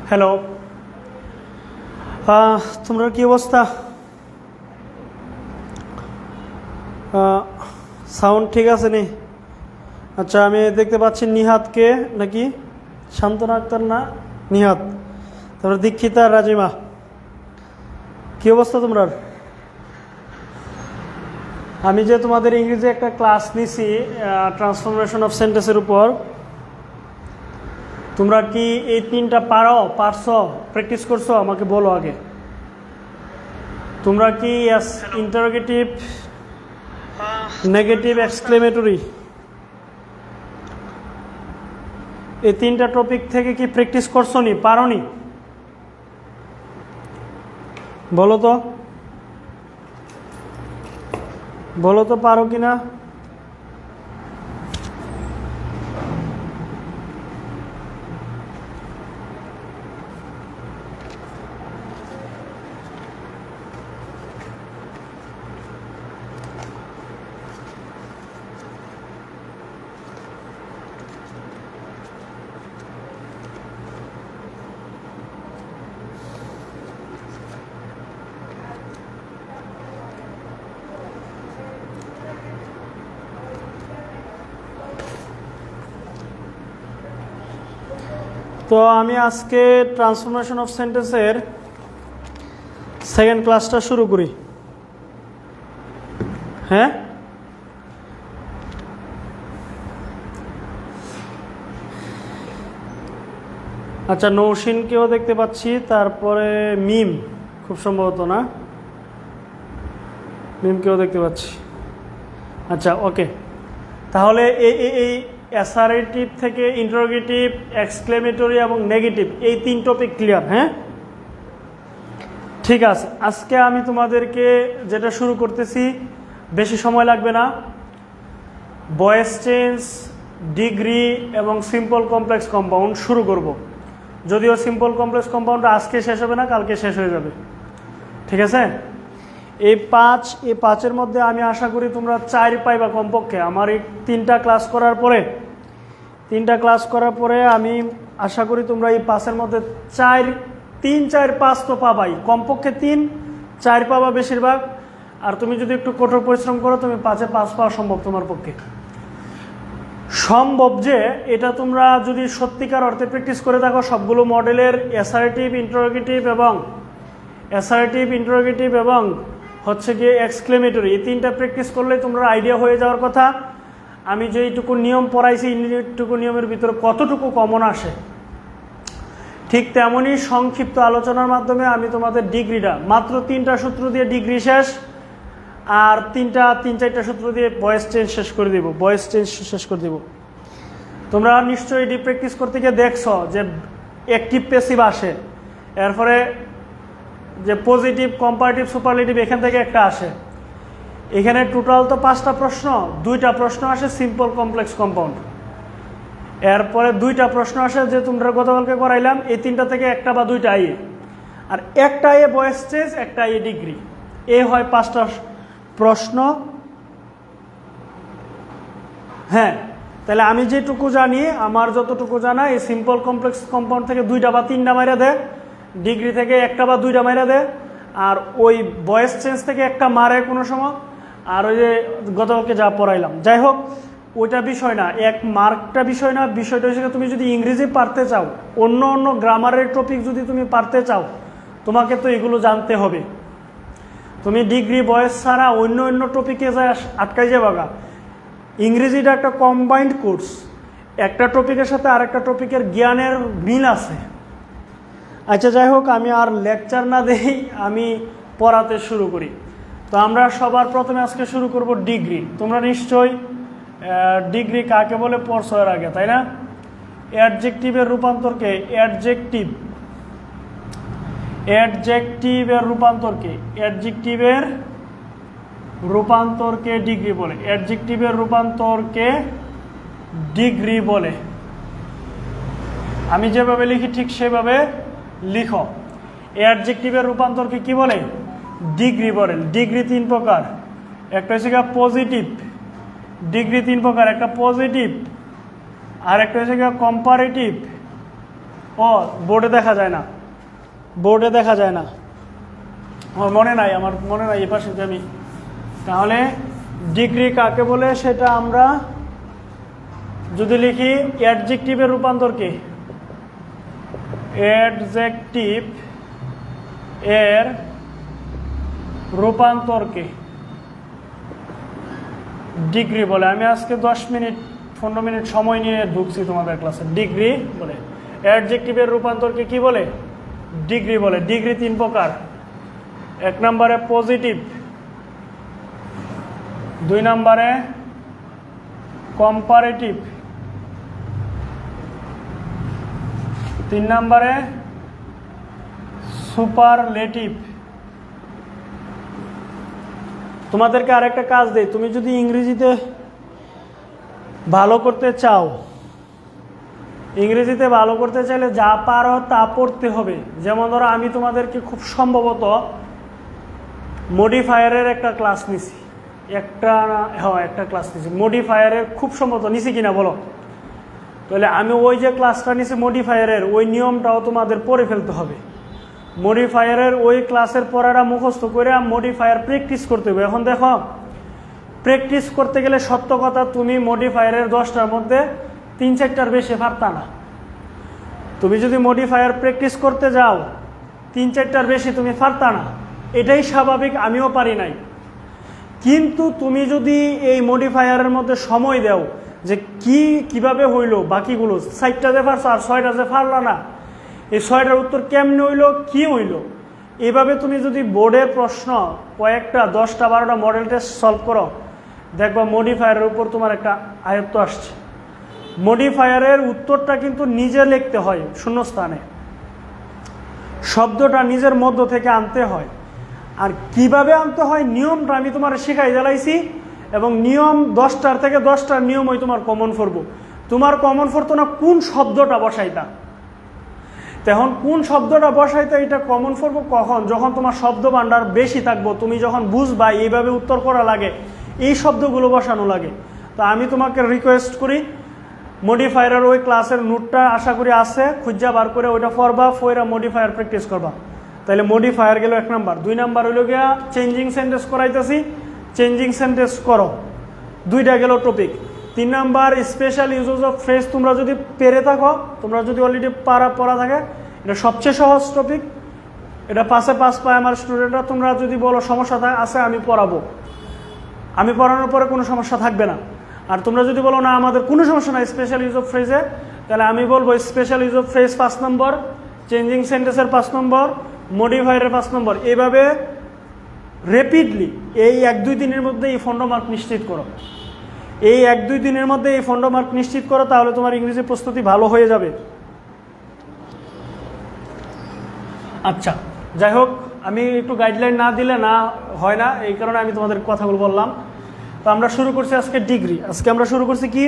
Hello, তোমরা কি অবস্থা? সাউন্ড ঠিক আছে নি? আচ্ছা, আমি দেখতে পাচ্ছি নিহাতকে, নাকি শান্তনা আক্তার না, নিহাত, তারপরে দীক্ষিতা, রাজিমা। কি অবস্থা তোমরা? আমি যে তোমাদের ইংরেজি একটা ক্লাস নিছি ট্রান্সফরমেশন অফ সেন্টেন্সের উপর, তোমরা কি এই তিনটা পারছো, প্র্যাকটিস করছো? আমাকে বলো আগে। তোমরা কি ইন্টারোগেটিভ, নেগেটিভ, এক্সক্লেমেটরি এই তিনটা টপিক থেকে কি প্র্যাকটিস করছো নি, পারো নি? বলো তো পারো কিনা। তো আমি আজকে ট্রান্সফরমেশন অফ সেন্টেন্সের সেকেন্ড ক্লাসটা শুরু করি। হ্যাঁ, আচ্ছা, নৌসিনকেও দেখতে পাচ্ছি, তারপরে মিম, খুব সম্ভবত না, মিমকেও দেখতে পাচ্ছি। আচ্ছা, ওকে, তাহলে এই অ্যাসারেটিভ থেকে ইন্টারোগেটিভ, এক্সক্লেমেটরি এবং নেগেটিভ, এই তিন টপিক ক্লিয়ার? হ্যাঁ, ঠিক আছে। আজকে আমি তোমাদেরকে যেটা শুরু করতেছি, বেশি সময় লাগবে না, ভয়েস চেঞ্জ, ডিগ্রি এবং সিম্পল কমপ্লেক্স কম্পাউন্ড শুরু করব। যদিও সিম্পল কমপ্লেক্স কম্পাউন্ড আজকে শেষ হবে না, কালকে শেষ হয়ে যাবে, ঠিক আছে? এই পাঁচের মধ্যে আমি আশা করি তোমরা 4 পাইবা কমপক্ষে। আমার এই তিনটা ক্লাস করার পরে আমি আশা করি তোমরা এই 5-এর মধ্যে 3, 4, 5 তো পাবাই, কমপক্ষে 3, 4 পাবা বেশিরভাগ। আর তুমি যদি একটু কঠোর পরিশ্রম করো, তুমি 5-এ 5 পাওয়া সম্ভব তোমার পক্ষে। সম্ভব যে এটা তোমরা যদি সত্যিকার অর্থে প্র্যাকটিস করে থাকো, সবগুলো মডেলের অ্যাসারেটিভ, ইন্টারোগেটিভ এবং হচ্ছে গিয়ে এক্সক্লেমেটরি, এই তিনটা প্র্যাকটিস করলে তোমরা আইডিয়া হয়ে যাওয়ার কথা। আমি যে এইটুকু নিয়ম পড়াইছি, এইটুকু নিয়মের ভিতরে কতটুকু কমন আসে, ঠিক তেমনই সংক্ষিপ্ত আলোচনার মাধ্যমে আমি তোমাদের ডিগ্রিটা মাত্র 3টা সূত্র দিয়ে ডিগ্রি শেষ, আর 3-4টা সূত্র দিয়ে ভয়েস চেঞ্জ শেষ করে দিব। তোমরা নিশ্চয়ই এটি প্র্যাকটিস করতে গিয়ে দেখছো যে অ্যাক্টিভ প্যাসিভ আসে, এরপরে যে পজিটিভ, কম্পারেটিভ, সুপারলেটিভ, এখান থেকে একটা আসে। এখানে টোটাল তো 5টা প্রশ্ন, 2টা প্রশ্ন আসে সিম্পল কমপ্লেক্স কম্পাউন্ড, এরপরে 2টা প্রশ্ন আসে যে তোমরা গতকালকে করাইলাম, এই 3টা থেকে একটা বা 2টা আইয়ে, আর একটা আইয়ে ভয়েস চেঞ্জ, একটা আইয়ে ডিগ্রি, এ হয় 5টা প্রশ্ন। হ্যাঁ, তাহলে আমি যেটুকু জানি, আমার যতটুকু জানা, এই সিম্পল কমপ্লেক্স কম্পাউন্ড থেকে 2টা বা 3টা মাইরা দেয়, ডিগ্রি থেকে একটা বা 2টা মাইরা দেয়, আর ওই ভয়েস চেঞ্জ থেকে একটা মারে কোনো সময়, আর ওই যে গতকালকে যা পড়াইলাম। যাই হোক, ওইটা বিষয় না, এক মার্কটা বিষয় না, বিষয়টা হচ্ছে তুমি যদি ইংরেজি পারতে চাও, অন্য গ্রামারের টপিক যদি তুমি পারতে চাও, তোমাকে তো এগুলো জানতে হবে। তুমি ডিগ্রি বয়েস ছাড়া অন্য টপিকে যায় আটকাই যাবা। ইংরেজিটা একটা কম্বাইন্ড কোর্স, একটা টপিকের সাথে আরেকটা টপিকের জ্ঞানের মিল আছে। আচ্ছা, যাই হোক, আমি আর লেকচার না দেই, আমি পড়াতে শুরু করি। তো আমরা সবার প্রথমে আজকে শুরু করব ডিগ্রি। তোমরা নিশ্চয়ই ডিগ্রি কাকে বলে পড়ছো এর আগে, তাই না? অ্যাডজেক্টিভের রূপান্তরকে অ্যাডজেক্টিভের রূপান্তরকে ডিগ্রি বলে। অ্যাডজেক্টিভের রূপান্তরকে ডিগ্রি বলে। আমি যেভাবে লিখি ঠিক সেভাবে লিখো। অ্যাডজেক্টিভের রূপান্তরকে কি বলে? ডিগ্রি বলে। ডিগ্রি 3 প্রকার, একটা হচ্ছে পজিটিভ ডিগ্রি, 3 প্রকার, একটা পজিটিভ, আর একটা হচ্ছে কম্পারেটিভ, ও বোর্ডে দেখা যায় না, বোর্ডে দেখা যায় না, আমার মনে নাই, এই পাশে আমি। তাহলে ডিগ্রি কাকে বলে সেটা আমরা যদি লিখি অ্যাডজেক্টিভের রূপান্তর কি, অ্যাডজেক্টিভ এর রূপান্তরকে ডিগ্রি বলে। আমি আজকে 10-15 মিনিট সময় নিয়ে ঢুকছি তোমাদের ক্লাসে। ডিগ্রি বলে। অ্যাডজেক্টিভের রূপান্তরকে কি বলে, ডিগ্রি বলে। ডিগ্রি 3 প্রকার। 1 নম্বরে পজিটিভ, 2 নম্বরে কম্পারেটিভ, 3 নম্বরে সুপারলেটিভ। তোমাদেরকে আরেকটা কাজ দেই, তুমি যদি ইংরেজিতে ভালো করতে চাও, ইংরেজিতে ভালো করতে চাইলে যা পারো তা পড়তে হবে। যেমন ধরো আমি তোমাদেরকে খুব সম্ভবত মডিফায়ারের একটা ক্লাস নিছি, একটা ক্লাস নিছি মডিফায়ারের, খুব সম্ভবত নিছি কিনা বলো। তাহলে আমি ওই যে ক্লাসটা নিছি মডিফায়ারের, ওই নিয়মটাও তোমাদের পড়ে ফেলতে হবে। মডিফায়ারের ওই ক্লাসের পড়াটা মুখস্থ করে মডিফায়ার প্র্যাকটিস করতে হবে। এখন দেখো, প্র্যাকটিস করতে গেলে সত্য কথা, তুমি মডিফায়ারের 10টার মধ্যে 3-4টার বেশি পারতা না। তুমি যদি মডিফায়ার প্র্যাকটিস করতে যাও 3-4টার বেশি তুমি পারতা না, এটাই স্বাভাবিক, আমিও পারি নাই। কিন্তু তুমি যদি এই মডিফায়ারের মধ্যে সময় দাও যে কিভাবে হইলো, বাকিগুলো 4টা যে পারছো আর 6টা যে পারলা না, এই 6টার উত্তর কেমনে হইলো, কি হইলো, এভাবে তুমি যদি বোর্ডের প্রশ্ন কয়েকটা 10টা 12টা মডেল টেস্ট সলভ করো, দেখবা মডিফায়ারের উপর তোমার একটা আয়ত্ত আসছে। মডিফায়ারের উত্তরটা কিন্তু নিজে লিখতে হয়, শূন্যস্থানে শব্দটা নিজের মধ্য থেকে আনতে হয়। আর কিভাবে আনতে হয় নিয়মটা আমি তোমার শেখাই জ্বালাইছি, এবং নিয়ম 10টার থেকে 10টার নিয়মই তোমার কমন পড়বো। তোমার কমন পড়তো না কোন শব্দটা বসাইতা, তখন কোন শব্দটা বসাইতে এটা কমন পড়বো কখন, যখন তোমার শব্দ ভান্ডার বেশি থাকবো, তুমি যখন বুঝবা এইভাবে উত্তর করা লাগে, এই শব্দগুলো বসানো লাগে। তো আমি তোমাকে রিকোয়েস্ট করি, মডিফায়ারের ওই ক্লাসের নোটটা আশা করি আছে, খুঁজা বার করে ওইটা পড়বা, পড়া মডিফায়ার প্র্যাকটিস করবা। তাহলে মডিফায়ার গেল 1 নাম্বার। 2 নাম্বার হইল গিয়া চেঞ্জিং সেন্টেন্স করাইতেছি, চেঞ্জিং সেন্টেন্স করো, 2টা গেল topic. 3 number special uses of phrase. তোমরা যদি পেরে থাকো, তোমরা যদি অলরেডি পড়া থাকে, এটা সবচেয়ে সহজ টপিক, এটা 5-এ 5 পায় আমার স্টুডেন্টরা। তোমরা যদি বলো সমস্যা আছে, আমি পড়াবো, আমি পড়ানোর পরে কোনো সমস্যা থাকবে না। আর তোমরা যদি বলো না আমাদের কোনো সমস্যা নাই স্পেশাল ইউজ অফ ফ্রেজে, তাহলে আমি বলবো special use of phrase 5 number, changing সেন্টেন্সের 5 নম্বর, মডিফায়ারের 5 নম্বর। এইভাবে রেপিডলি এই 1-2 দিনের মধ্যে এই ফন্ড মার্ক নিশ্চিত করো, এই 1-2 দিনের মধ্যে এই ফন্ড মার্ক নিশ্চিত করো, তাহলে তোমার ইংরেজি প্রস্তুতি ভালো হয়ে যাবে। আচ্ছা, যাই হোক, আমি একটু গাইডলাইন না দিলে না হয় না, এই কারণে আমি তোমাদের কথাগুলো বললাম। তো আমরা শুরু করছি আজকে ডিগ্রি। আজকে আমরা শুরু করছি কি,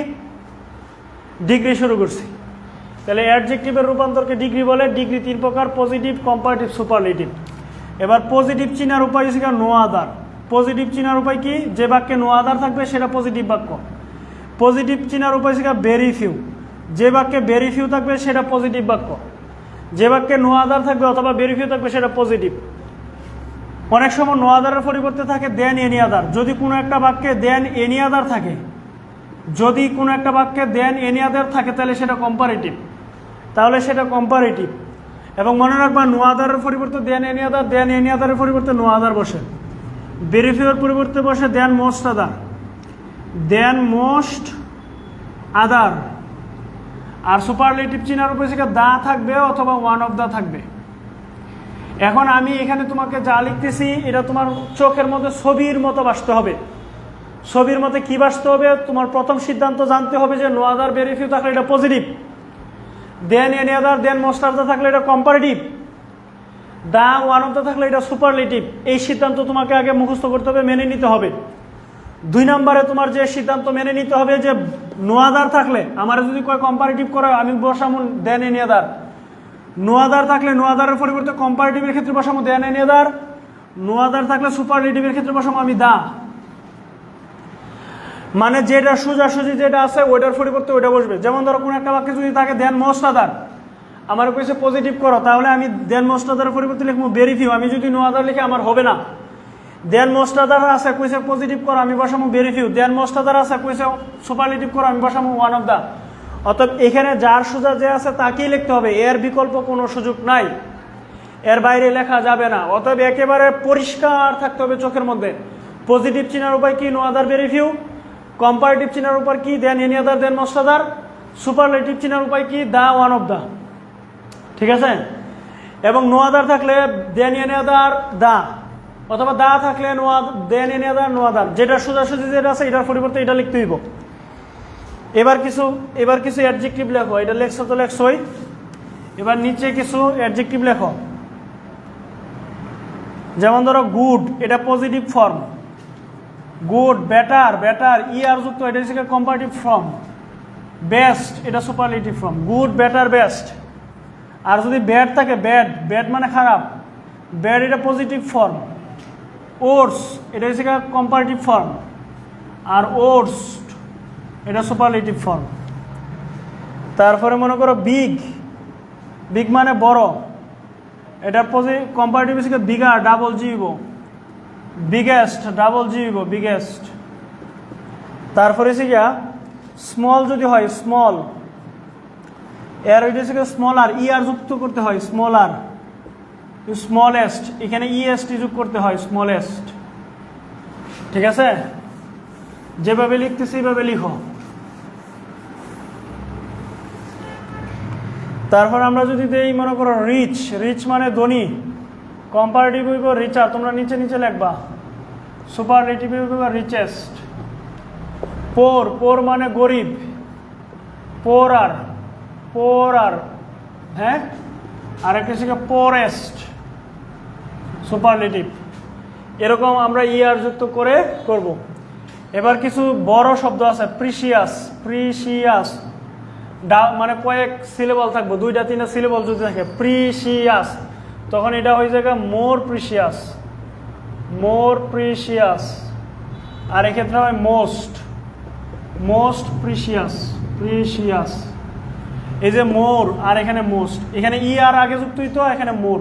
ডিগ্রি শুরু করছি। তাহলে অ্যাডজেক্টিভের রূপান্তরকে ডিগ্রি বলে। ডিগ্রি 3 প্রকার, পজিটিভ, কম্পারেটিভ, সুপারলেটিভ। এবার পজিটিভ চিনার উপায় হচ্ছে নো আদার। পজিটিভ চিনার উপায় কি, যে বাক্যে নো আদার থাকবে সেটা পজিটিভ বাক্য। পজিটিভ চিনার উপায় হচ্ছে ভেরি ফিউ, যে বাক্যে ভেরি ফিউ থাকবে সেটা পজিটিভ বাক্য। যে বাক্যে নো আদার থাকবে অথবা ভেরি ফিউ থাকবে সেটা পজিটিভ। অনেক সময় নো আদারের পরিবর্তে থাকে দেন এনি আদার। যদি কোনো একটা বাক্যে দেন এনি আদার থাকে, যদি কোনো একটা বাক্যে দেন এনি আদার থাকে, তাহলে সেটা কম্পারেটিভ, এবং মনে রাখবা নো আদারের পরিবর্তে দেন এনি আদার, দেন এনি আদারের পরিবর্তে নো আদার বসে। ভেরি ফিউর পরিবর্তে বসে দেন মোস্ট আদার, দেন মোস্ট আদার। আর সুপারলেটিভ চিনার উপরে দা থাকবে অথবা ওয়ান অফ দা থাকবে। এখন আমি এখানে তোমাকে যা লিখতেছি এটা তোমার চোখের মধ্যে ছবির মতো বাসতে হবে। ছবির মতো কি বাসতে হবে, তোমার প্রথম সিদ্ধান্ত জানতে হবে যে নো আদার ভেরি ফিউ থাকলে এটা positive, than any other than most of the থাকলে এটা comparative, the one of the থাকলে এটা সুপারলেটিভ। এই সিদ্ধান্ত তোমাকে আগে মুখস্থ করতে হবে, মেনে নিতে হবে। 2 নম্বরে তোমার যে সিদ্ধান্ত মেনে নিতে হবে যে নো আদার থাকলে, আমার যদি কয় কম্পারেটিভ করে, আমি বসাবো দেন এনি আদার। নো আদার থাকলে নো আদারের পরিবর্তে কম্পারেটিভের ক্ষেত্রে বসাবো দেন এনি আদার। নো আদার থাকলে সুপারলেটিভের ক্ষেত্রে বসাবো আমি দা। মানে যেটা সোজাসুজি যেটা আছে ওইটার পরিবর্তে ওইটা বসবে। যেমন ধরো কোনো একটা বাক্যে যদি থাকে দেন মোস্ট আদার, আমার কইছে পজিটিভ করো, তাহলে আমি দেন মোস্ট আদার পরিবর্তে লিখবো ভেরি ফিউ। আমি যদি নো আদার লিখে আমার হবে না। দেন মোস্ট আদার আছে কইছে পজিটিভ করো, আমি বসাবো ভেরি ফিউ। দেন মোস্ট আদার আছে কইছে সুপারলেটিভ করো, আমি বসাবো ওয়ান অফ দা। অতএব এখানে যার সোজা যে আছে তাকেই লিখতে হবে, এর বিকল্প কোনো সুযোগ নাই, এর বাইরে লেখা যাবে না। অতএব একেবারে পরিষ্কার থাকতে হবে চোখের মধ্যে। পজিটিভ চিনার উপায় কি? No other very few. Comparative চিনার উপায় কি? Than any other than most other. Superlative চিনার উপায় কি? The one of the. ঠিক আছে? এবং নো আদার থাকলে দেন এনি আদার দা, অথবা দা থাকলে no than any other no other. যেটা সোজাসুজি যেটা আছে এটার পরিবর্তে এটা লিখতে হইব। এবার কিছু অ্যাডজেক্টিভ লেখো। এটা লেখছো তো লেখছোই। এবার নিচে কিছু অ্যাডজেক্টিভ লেখো। যেমন ধরো গুড, এটা positive form. Good, better, E R যুক্ত, এটা হচ্ছে কম্পারেটিভ ফর্ম। বেস্ট, এটা superlative form. Good, better, best. আর যদি ব্যাড থাকে, ব্যাড মানে খারাপ, ব্যাড এটা পজিটিভ ফর্ম। ওর্স, এটা হচ্ছে কম্পারেটিভ ফর্ম। আর ওর্স্ট, এটা সুপারলেটিভ ফর্ম। তারপরে মনে করো বিগ মানে বড়, এটা কম্পারেটিভ হিসেবে বিগার, ডাবল জিব। বিগেস্ট, ডাবল জিব, বিগেস্ট। তারপরে হচ্ছে গিয়া স্মল যদি হয়, স্মল, এর ওইটা হচ্ছে স্মল আর, ই আর যুক্ত করতে হয়, স্মল আর। স্মলেস্ট, এখানে ইএসটি যোগ করতে হয়, স্মলেস্ট। ঠিক আছে? যেভাবে লিখতেছি এইভাবে লিখো। তারপর আমরা যদি দেই মনে করো রিচ মানে ধনী, কম্পারেটিভ হইব রিচার, তোমরা নিচে লিখবা। সুপারলেটিভ হইব রিচেস্ট। পোর মানে গরিব, পোর আর হ্যাঁ, আর একটা হচ্ছে পোরেস্ট, সুপারলেটিভ। এরকম আমরা আর যুক্ত করে করব। এবার কিছু বড় শব্দ আছে, প্রিসিয়াস, মানে কয়েক সিলেবল থাকবো, 2-3টা সিলেবল যদি থাকে, প্রিসিয়াস, তখন এটা হয়ে যাবে মোর প্রিসিয়াস। আর এক্ষেত্রে হয় মোস্ট প্রিসিয়াস। এই যে মোর আর এখানে মোস্ট, এখানে ই আর আগে যুক্ত হইতো, এখানে মোর,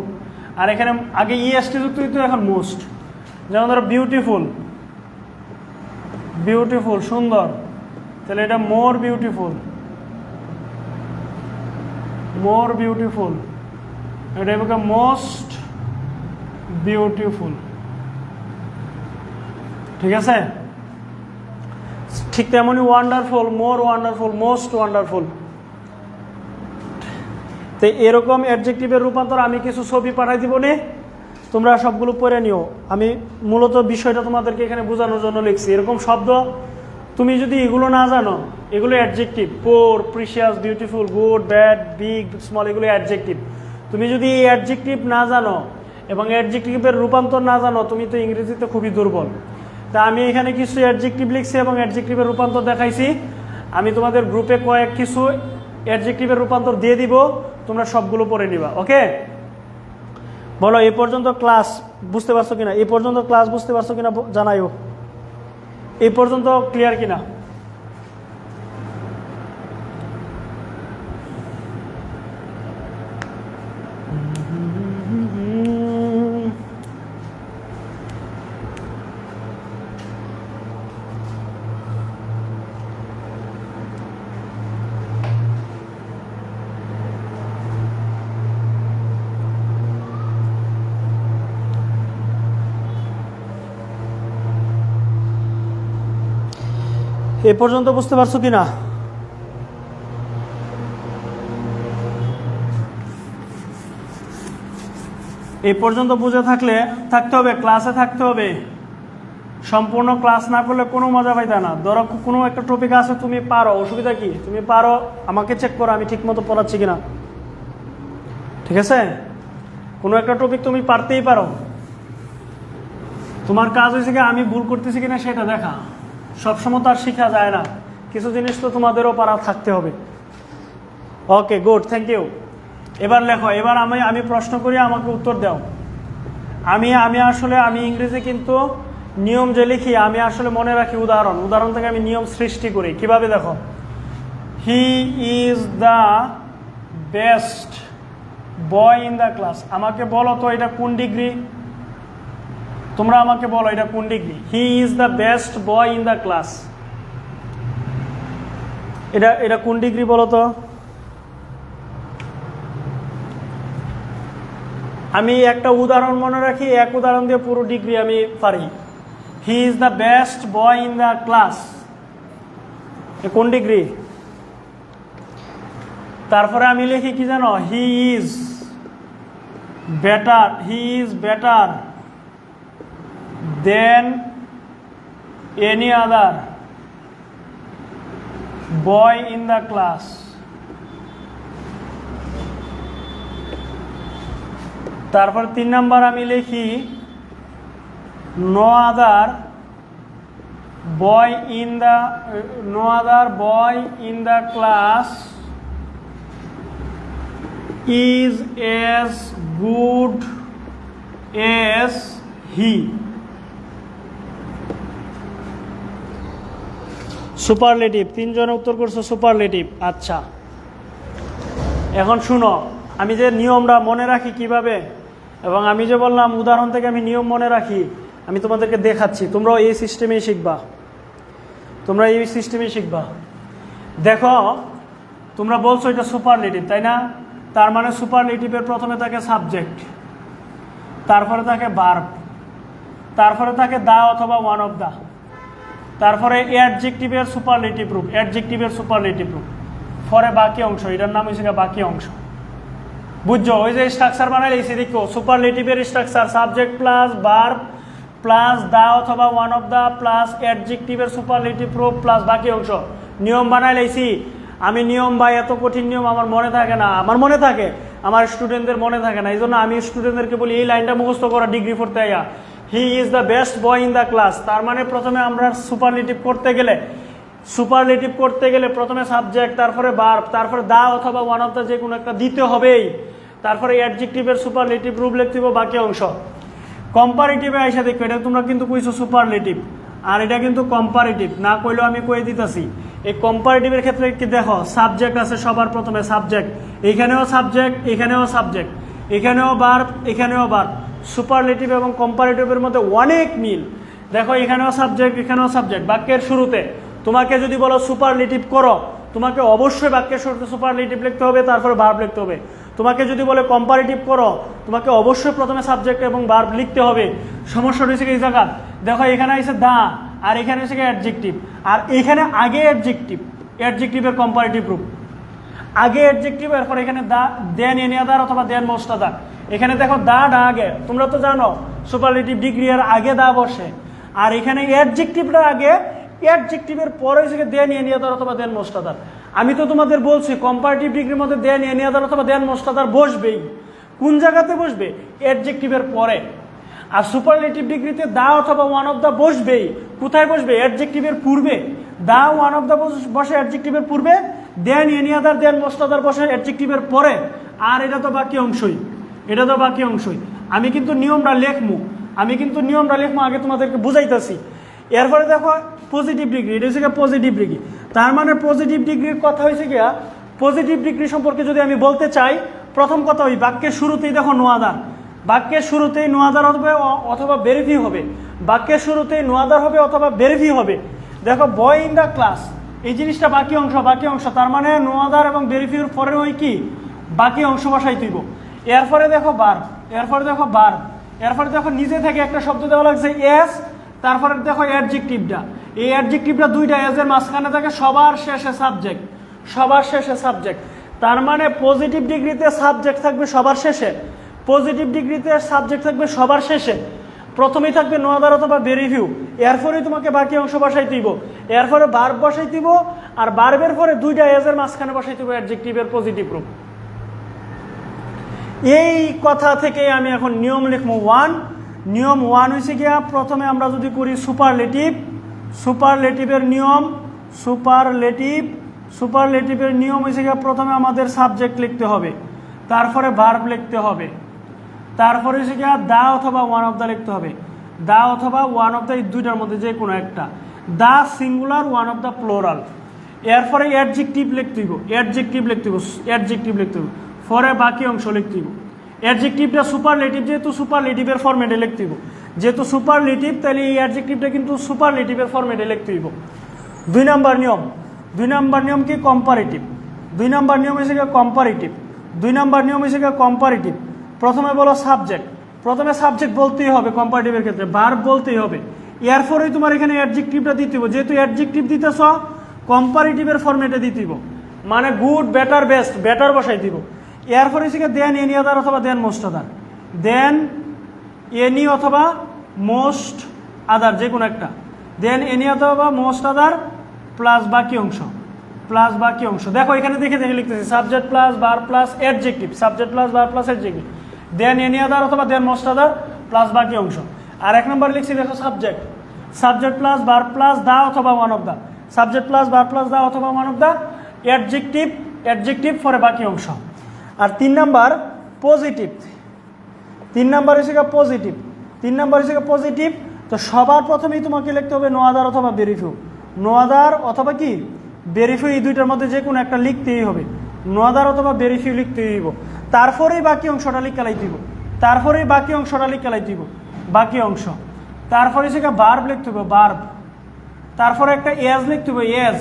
আর এখানে আগে ইএসটি যুক্ত হইতো, এখন মোস্ট। যেমন ধরো বিউটিফুল, সুন্দর, তাহলে এটা মোর বিউটিফুল। এটা হবে মোস্ট বিউটিফুল। ঠিক আছে? ঠিক তেমনই ওয়ান্ডারফুল, মোর ওয়ান্ডারফুল, মোস্ট ওয়ান্ডারফুল। তো এরকম অ্যাডজেক্টিভের রূপান্তর আমি কিছু ছবি পাঠাই দিব নে, তোমরা সবগুলো পড়ে নিও। আমি মূলত বিষয়টা তোমাদেরকে এখানে বোঝানোর জন্য লিখছি। এরকম শব্দ তুমি যদি এগুলো না জানো, এগুলো adjective. Poor, precious, beautiful, good, bad, big, small, এগুলো অ্যাডজেক্টিভ। তুমি যদি এই অ্যাডজেক্টিভ না জানো এবং অ্যাডজেক্টিভের রূপান্তর না জানো, তুমি তো ইংরেজিতে খুবই দুর্বল। তা আমি এখানে কিছু অ্যাডজেক্টিভ লিখছি এবং অ্যাডজেক্টিভের রূপান্তর দেখাইছি। আমি তোমাদের গ্রুপে কিছু অ্যাডজেক্টিভের রূপান্তর দিয়ে দিব, তোমরা সবগুলো পড়ে নিবা। ওকে? বলো এই পর্যন্ত ক্লাস বুঝতে পারছো কিনা? জানাইও এই পর্যন্ত ক্লিয়ার কিনা। এ পর্যন্ত বুঝতে পারছো কিনা? এই পর্যন্ত বুঝে থাকতে হবে, ক্লাসে থাকতে হবে। সম্পূর্ণ ক্লাস না করলে কোনো মজা পাইতা না। ধরো কোনো একটা টপিক আছে, তুমি পারো, অসুবিধা কি? তুমি পারো, আমাকে চেক করো আমি ঠিক মতো পড়াচ্ছি কিনা। ঠিক আছে? কোনো একটা টপিক তুমি পারতেই পারো, তোমার কাজ হয়েছে কি আমি ভুল করতেছি কিনা সেটা দেখা। সবসময় তো আর শেখা যায় না, কিছু জিনিস তো তোমাদেরও পারা থাকতে হবে। ওকে, গুড, থ্যাংক ইউ। এবার লেখো। এবার আমি প্রশ্ন করি, আমাকে উত্তর দাও। আমি ইংরেজি কিন্তু নিয়ম যে লিখি, আমি আসলে মনে রাখি উদাহরণ থেকে আমি নিয়ম সৃষ্টি করি। কিভাবে দেখো, হি is the best boy in the class. আমাকে বলো তো এটা কোন ডিগ্রি, তোমরা আমাকে বলো এটা কোন degree. He is the best boy in the class, এটা এটা কোন ডিগ্রি বলো তো। আমি একটা উদাহরণ মনে রাখি, এক উদাহরণ দিয়ে পুরো ডিগ্রি আমি পারি। He is the best boy in the class, কোন ডিগ্রি। তারপরে আমি লিখি কি জানো, he is better than any other boy in the class. তারপর 3 নাম্বার আমি লিখি no other boy in the class is as good as he। Superlative, 3 জনে উত্তর করছো সুপারলেটিভ। আচ্ছা এখন শুনো, আমি যে নিয়মটা মনে রাখি কিভাবে, এবং আমি যে বললাম উদাহরণ থেকে আমি নিয়ম মনে রাখি, আমি তোমাদেরকে দেখাচ্ছি। তোমরাও এই সিস্টেমেই শিখবা। দেখো তোমরা বলছো এটা সুপারলেটিভ, তাই না? তার মানে সুপারলেটিভের প্রথমে থাকে সাবজেক্ট, তারপরে থাকে ভার্ব, তারপরে থাকে দা অথবা ওয়ান অফ দা, তারপরে অ্যাডজেক্টিভের সুপারলেটিভ রূপ, পরে বাকি অংশ, এটার নাম হচ্ছে বাকি অংশ। বুঝছো? ওই যে স্ট্রাকচার বানাইছি দেখো, সুপারলেটিভের structure subject plus verb plus the অথবা ওয়ান অফ দা প্লাস অ্যাডজেক্টিভের সুপারলেটিভ রূপ প্লাস বাকি অংশ। নিয়ম বানাইছি আমি। নিয়ম বা এত কঠিন নিয়ম আমার মনে থাকে না, আমার মনে থাকে, আমার স্টুডেন্টদের মনে থাকে না। এই জন্য আমি স্টুডেন্টদেরকে বলি এই লাইনটা মুখস্থ করা ডিগ্রি পড়তে আয়া। হি is the best boy in the class, তার মানে প্রথমে আমরা সুপারলেটিভ করতে গেলে প্রথমে সাবজেক্ট, তারপরে ভার্ব, তারপরে দা অথবা ওয়ান অফ দা যে কোনো একটা দিতে হবেই, তারপরে অ্যাডজেক্টিভের সুপারলেটিভ রূপ লিখতে হবে বাকি অংশ। কম্পারেটিভে আইসা দেখো, এটা তোমরা কিন্তু কইছো সুপারলেটিভ, আর এটা কিন্তু কম্পারেটিভ না কইলেও আমি কয়ে দিতেছি। এই কম্পারেটিভের ক্ষেত্রে কি দেখো, সাবজেক্ট আছে সবার প্রথমে, সাবজেক্ট, এখানেও সাবজেক্ট, এখানেও ভার্ব, এখানেও ভার্ব। সুপারলেটিভ এবং কম্পারেটিভের মধ্যে অনেক মিল। দেখো এখানেও সাবজেক্ট। বাক্যের শুরুতে তোমাকে যদি বলো সুপারলেটিভ করো, তোমাকে অবশ্যই বাক্যের শুরুতে সুপারলেটিভ লিখতে হবে, তারপরে ভার্ব লিখতে হবে। তোমাকে যদি বলে কম্পারেটিভ করো, তোমাকে অবশ্যই প্রথমে সাবজেক্ট এবং ভার্ব লিখতে হবে। সমস্যা রয়েছে এই জায়গা, দেখো এখানে আছে দা, আর এখানে হচ্ছে অ্যাডজেক্টিভ, আর এখানে আগে অ্যাডজেক্টিভের কম্পারেটিভ রূপ, আগে অ্যাডজেক্টিভ, এরপর এখানে দা, দেন এনি আদার অথবা দেন মোস্ট আদার। এখানে দেখো দা আগে, তোমরা তো জানো সুপারলেটিভ ডিগ্রি এর আগে দা বসে, আর এখানে অ্যাডজেক্টিভটা আগে, অ্যাডজেক্টিভের পরে হচ্ছে দেন এনি আদার অথবা দেন মোস্ট আদার। আমি তো তোমাদের বলছি কম্পারেটিভ ডিগ্রির মধ্যে দেন এনি আদার অথবা দেন মোস্ট আদার বসবেই। কোন জায়গাতে বসবে? অ্যাডজেক্টিভের পরে। আর সুপারলেটিভ ডিগ্রিতে দা অথবা ওয়ান অফ দা বসবেই। কোথায় বসবে? অ্যাডজেক্টিভের পূর্বে। দা ওয়ান অফ দা বসে অ্যাডজেক্টিভের পূর্বে, দেন এনি আদার দেন মোস্ট আদার বসে অ্যাডজেক্টিভের পরে। আর এটা তো বাকি অংশই, আমি কিন্তু নিয়মটা লেখমু, আগে তোমাদেরকে বুঝাইতেছি। এরপরে দেখো পজিটিভ ডিগ্রি, এটা হচ্ছে পজিটিভ ডিগ্রি। তার মানে পজিটিভ ডিগ্রির কথা হয়েছে গিয়া, পজিটিভ ডিগ্রি সম্পর্কে যদি আমি বলতে চাই, প্রথম কথা ওই বাক্যের শুরুতেই দেখো নো আদার, বাক্যের শুরুতেই নো আদার হবে অথবা বেরিফি হবে, বাক্যের শুরুতেই নো আদার হবে অথবা বেরিফি হবে। দেখো বয় ইন দ্য ক্লাস, এই জিনিসটা বাকি অংশ, তার মানে নো আদার এবং বেরিফির পরে ওই কি বাকি অংশ বসাই তুইব। এরপরে দেখো ভার্ব, এরপরে দেখো নিজে থেকে একটা শব্দ দেওয়া লাগছে এস, তারপরে দেখো অ্যাডজেক্টিভটা, এই অ্যাডজেক্টিভটা দুইটা এজের মাঝখানে থাকে, সবার শেষে সাবজেক্ট। তার মানে পজিটিভ ডিগ্রিতে সাবজেক্ট থাকবে সবার শেষে, প্রথমেই থাকবে নো আদার অথবা বেরিভিউ, এরপরেই তোমাকে বাকি অংশ বসাই দিব, এরপরে ভার্ব বসাই দিব, আর ভার্বের পরে দুইটা এজের মাঝখানে বসাই দিব অ্যাডজেক্টিভের পজিটিভ রূপ। এই কথা থেকে আমি এখন নিয়ম লিখবো। নিয়ম 1 হয়েছে গিয়া, প্রথমে আমরা যদি করি সুপারলেটিভের নিয়ম, সুপারলেটিভের নিয়ম হয়েছে গিয়া, প্রথমে আমাদের সাবজেক্ট লিখতে হবে, তারপরে ভার্ব লিখতে হবে, তারপরে হচ্ছে গিয়া দা অথবা ওয়ান অফ দা লিখতে হবে, দা অথবা ওয়ান অফ দা, এই দুইটার মধ্যে যে কোনো একটা, the singular, one of the plural. এরপরে অ্যাডজেক্টিভ লিখতে হইব, পরে বাকি অংশ লিখতে হইব। অ্যাডজেক্টিভটা সুপারলেটিভ, যেহেতু সুপারলেটিভের ফরম্যাটে লিখতে হইব, যেহেতু সুপারলেটিভ তাহলে এই অ্যাডজেক্টিভটা কিন্তু সুপারলেটিভের ফরম্যাটে লিখতে হইব। 2 নাম্বার নিয়ম কি? কম্পারেটিভ। 2 নাম্বার নিয়ম হচ্ছে কম্পারেটিভ। 2 নাম্বার নিয়ম হচ্ছে কম্পারেটিভ। প্রথমে বলো সাবজেক্ট, প্রথমে সাবজেক্ট বলতেই হবে, কম্পারেটিভের ক্ষেত্রে ভার্ব বলতেই হবে, এরপরেই তোমার এখানে অ্যাডজেক্টিভটা দিতে হবে। যেহেতু অ্যাডজেক্টিভ দিতেছ কম্পারেটিভের ফরম্যাটে দিতে হইব, মানে গুড, বেটার, বেস্ট, বেটার বসাই দিব। এরপরে হচ্ছে দেন এনি আদার অথবা দেন মোস্ট আদার, দেন এনি অথবা মোস্ট আদার, যে কোনো একটা, দেন এনি অথবা মোস্ট আদার প্লাস বাকি অংশ, প্লাস বাকি অংশ। দেখো এখানে দেখে দেখে লিখতেছি subject plus verb plus adjective, subject plus verb plus adjective, দেন এনি আদার অথবা দেন মোস্ট আদার প্লাস বাকি অংশ। আর 1 নম্বর লিখছি দেখো subject, subject plus verb plus the অথবা one of the, subject plus verb plus the অথবা ওয়ান অফ দা, অ্যাডজেক্টিভ পরে বাকি অংশ। আর 3 নাম্বার পজিটিভ, 3 নাম্বার হচ্ছে পজিটিভ, 3 নাম্বার হচ্ছে পজিটিভ। তো সবার প্রথমেই তোমাকে লিখতে হবে নো আদার অথবা ভেরি ফিউ, নো আদার অথবা কি ভেরি ফিউ, এই দুইটার মধ্যে যে কোনো একটা লিখতেই হবে, নো আদার অথবা ভেরি ফিউ লিখতেই হইব। তারপরেই বাকি অংশটা লিখে লাইতে হইব, তারপরেই বাকি অংশটা লিখে লাইতে হইব, বাকি অংশ। তারপরে হচ্ছে ভার্ব লিখতে হবে, ভার্ব, তারপরে একটা এজ লিখতে হবে, এজ,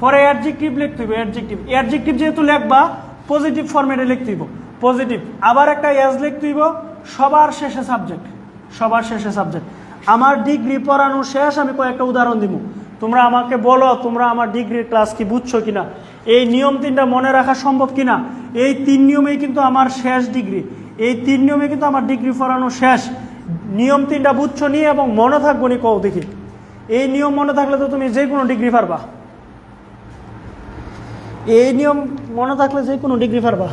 পরে অ্যাডজেক্টিভ লিখতে হবে, অ্যাডজেক্টিভ যেহেতু লিখবা পজিটিভ ফরম্যাটে লিখতে হইব, পজিটিভ, আবার একটা এজ লিখতে হইব, সবার শেষে সাবজেক্ট, সবার শেষে সাবজেক্ট। আমার ডিগ্রি পড়ানো শেষ, আমি কয়েকটা উদাহরণ দিব, তোমরা আমাকে বলো তোমরা আমার ডিগ্রির ক্লাস কি বুঝছো কিনা, এই নিয়ম 3টা মনে রাখা সম্ভব কিনা। এই 3 নিয়মেই কিন্তু আমার শেষ ডিগ্রি, এই 3 নিয়মে কিন্তু আমার ডিগ্রি পড়ানো শেষ। নিয়ম 3টা বুঝছো নি এবং মনে থাকবো নি, কও দেখি। এই নিয়ম মনে থাকলে তো তুমি যে কোনো ডিগ্রি পারবা, এই নিয়ম মনে থাকলে যে কোনো ডিগ্রি পারবা।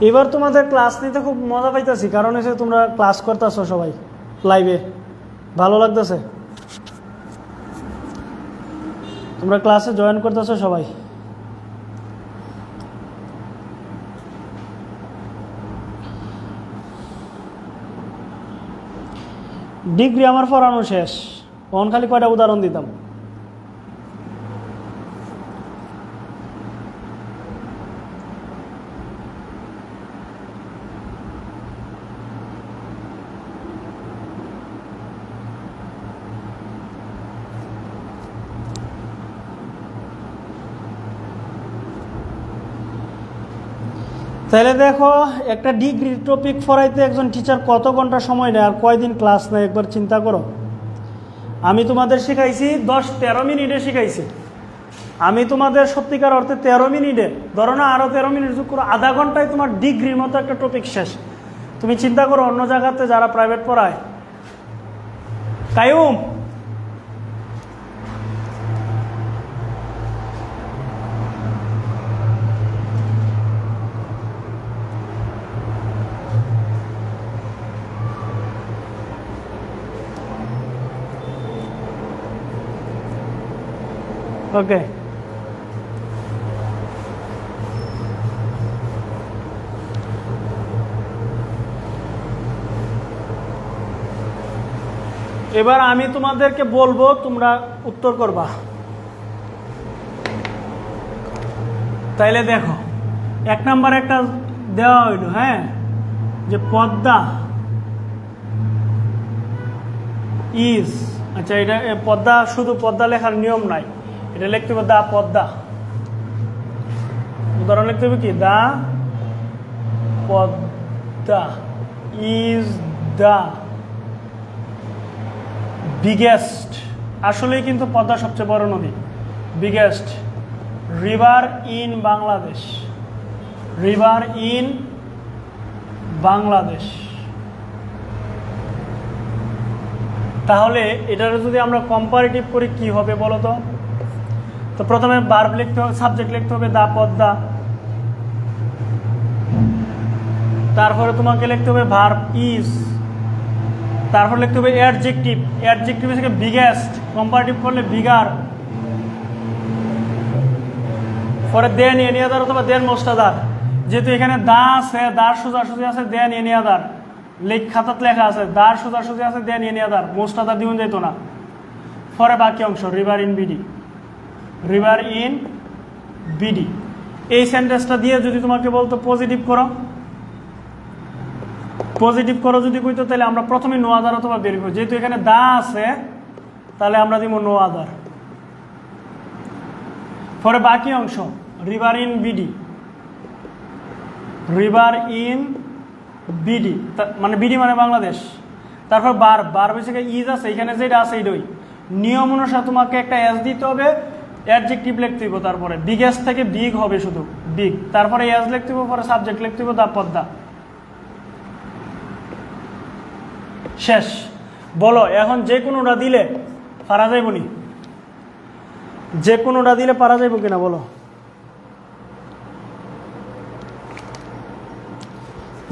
এবার তোমাদের ক্লাস নিতে খুব মজা পাইতেছি, কারণ এসে তোমরা ক্লাস করতেছো সবাই লাইভে, ভালো লাগতেছে, তোমরা ক্লাসে জয়েন করতেছো সবাই। ডিগ্রি আমার পড়ানো শেষ, তখন খালি কয়টা উদাহরণ দিতাম। তাহলে দেখো একটা ডিগ্রির টপিক পড়াইতে একজন টিচার কত ঘন্টা সময় নেয় আর কয়দিন ক্লাস নেয়, একবার চিন্তা করো। আমি তোমাদের শিখাইছি 10-13 মিনিটে শিখাইছি, আমি তোমাদের সত্যিকার অর্থে 13 মিনিটে, ধরো না আরও 13 মিনিট যোগ করো, আধা ঘন্টায় তোমার ডিগ্রির মতো একটা টপিক শেষ। তুমি চিন্তা করো অন্য জায়গাতে যারা প্রাইভেট পড়ায়, কায়ুম ওকে, এবার আমি তোমাদেরকে বলবো তোমরা উত্তর করবা। তাইলে দেখো 1 নাম্বার একটা দেওয়া হইল, হ্যাঁ, যে পদ্মা ইজ, আচ্ছা এটা পদ্মা, শুধু পদ্মা লেখার নিয়ম নাই, এটা লিখতে হবে দা পদ্মা, উদাহরণ লিখতে হবে কি দা পদ্মা ইজ দা বিগেস্ট, আসলেই কিন্তু পদ্মা সবচেয়ে বড় নদী, biggest river in Bangladesh, river in Bangladesh. তাহলে এটার যদি আমরা কম্পারেটিভ করি কি হবে বলো তো? তো প্রথমে ভার্ব লিখতে হবে, সাবজেক্ট লিখতে হবে দা পদ্মা, তারপরে তোমাকে লিখতে হবে ভার্ব ইজ, তারপর লিখতে হবে অ্যাডজেক্টিভ, অ্যাডজেক্টিভ থেকে বিগেস্ট, কম্পারেটিভ করলে বিগার, পরে দেন এনি আদার অথবা দেন মোস্ট আদার, যেহেতু এখানে দা আছে, দার সোজাসুজি আছে, দেন এনি আদার, খাতাত লেখা আছে দার সোজাসুজি আছে, দেন এনি আদার, মোস্ট আদার দিউন যাইতো না। পরে বাকি অংশ river in BD, river in BD. এই সেন্টেন্সটা দিয়ে যদি তোমাকে বলতো পজিটিভ করো, পজিটিভ করো যদি কইতো, তাহলে আমরা প্রথমে নো আদার অথবা বের করি। যেহেতু এখানে দা আছে তাহলে আমরা দিব নো আদার। পরে বাকি অংশ river in BD, river in BD মানে বিডি মানে বাংলাদেশ। তারপর বার বেশি ইজ আছে, এখানে যেটা আছে এইটাই নিয়ম অনুসারে তোমাকে একটা এস দিতে হবে, অ্যাডজেক্টিভ লিখতে হবে, তারপরে বিগেস্ট থেকে বিগ হবে শুধু বিগ, তারপরে এস লিখতে হবে, পরে সাবজেক্ট লিখতে হবে দা পদ্মা। শেষ। বলো এখন যে কোনোটা দিলে পারা যাইব নি? যে কোনোটা দিলে পারা যাইব কিনা বলো?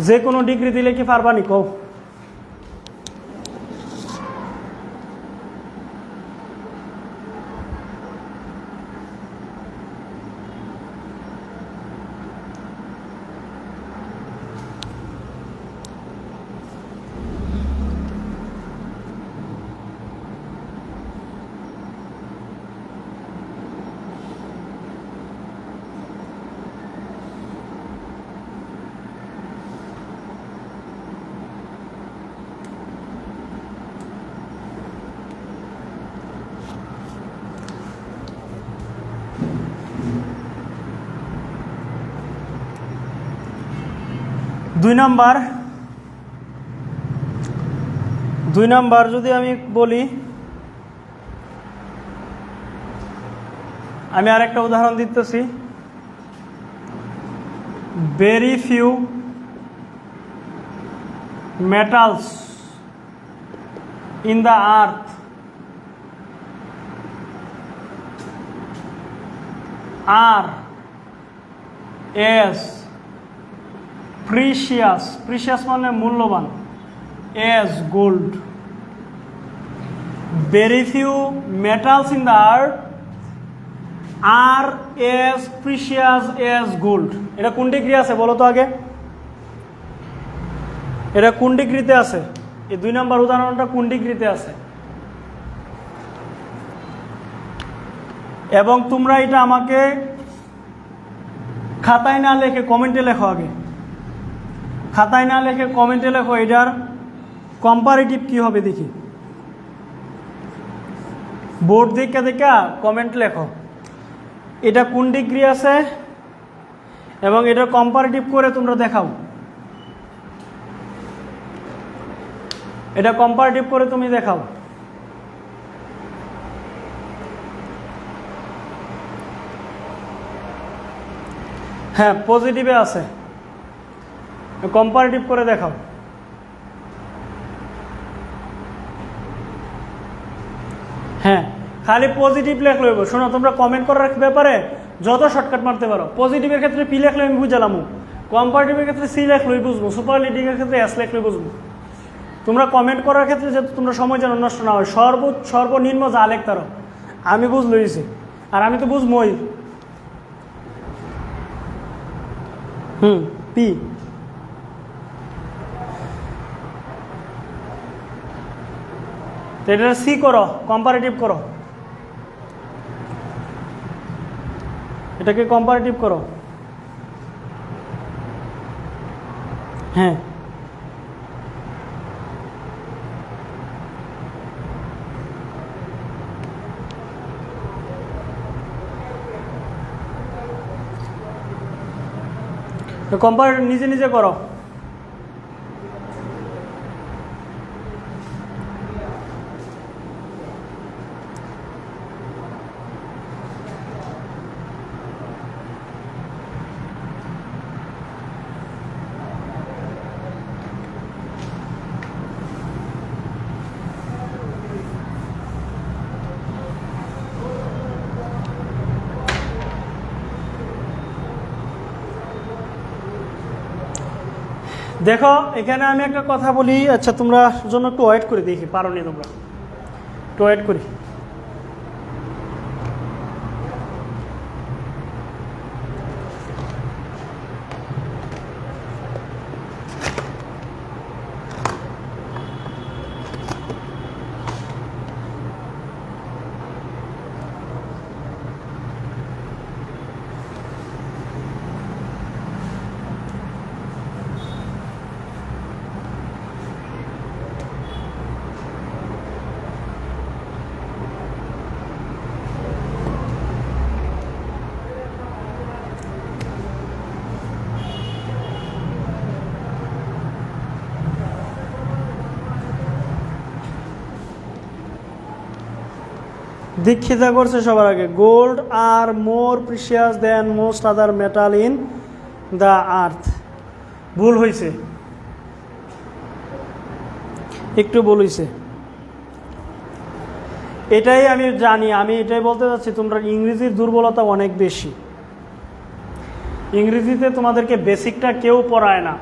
যে কোনো ডিগ্রি দিলে কি পারবা নি কও? দুই নাম্বার যদি আমি বলি, আমি আরেকটা উদাহরণ দিতেছি। Very few metals in the earth are as precious, precious মানে মূল্যবান, as gold. Very few metals in the earth are as precious as gold. এটা কোন ডিগ্রি আছে বলো তো আগে? এটা কোন ডিগ্রিতে আছে? এই দুই নাম্বার উদাহরণটা কোন ডিগ্রিতে আছে? এবং তোমরা এটা আমাকে খাতায় না লেখে কমেন্টে লেখো আগে। খাতায় না লেখে কমেন্টে লেখো এটার কম্পারেটিভ কি হবে দেখি। বোর্ড দেখা দেখা কমেন্ট লেখো এটা কোন ডিগ্রি আছে এবং এটার কম্পারেটিভ করে তোমরা দেখাও। এটা কম্পারেটিভ করে তুমি দেখাও। হ্যাঁ পজিটিভে আছে, কম্পারেটিভ করে দেখাও। হ্যাঁ খালি পজিটিভ লেখলে হইব। শোনো তোমরা কমেন্ট করার ব্যাপারে যত শর্টকাট মারতে পারো। পজিটিভের ক্ষেত্রে পি লেখলে আমি বুঝালাম, কম্পারেটিভের ক্ষেত্রে সি লেখলেই বুঝবো, সুপারলেটিভের ক্ষেত্রে এস লেখলেই বুঝবো। তোমরা কমেন্ট করার ক্ষেত্রে যাতে তোমরা সময় যেন নষ্ট না হয়, সর্বনিম্ন যা লেখতারো আমি বুঝ লইছি, আর আমি তো বুঝবই। পি এটা সি করো, কম্পারেটিভ করো, এটাকে কম্পারেটিভ করো। হ্যাঁ কম্পার নিজে নিজে করো। দেখো এখানে আমি একটা কথা বলি, আচ্ছা তোমরা জন্য একটু ওয়েট করে দেখি, পারো নি তোমরা, একটু ওয়েট করি। দীক্ষিতা করছে সবার আগে, gold are more precious than most other metal in the earth. ভুল হয়েছে, একটু ভুল হয়েছে। এটাই আমি জানি, আমি এটাই বলতে চাচ্ছি, তোমরা ইংরেজির দুর্বলতা অনেক বেশি। ইংরেজিতে তোমাদেরকে বেসিকটা কেউ পড়ায় না,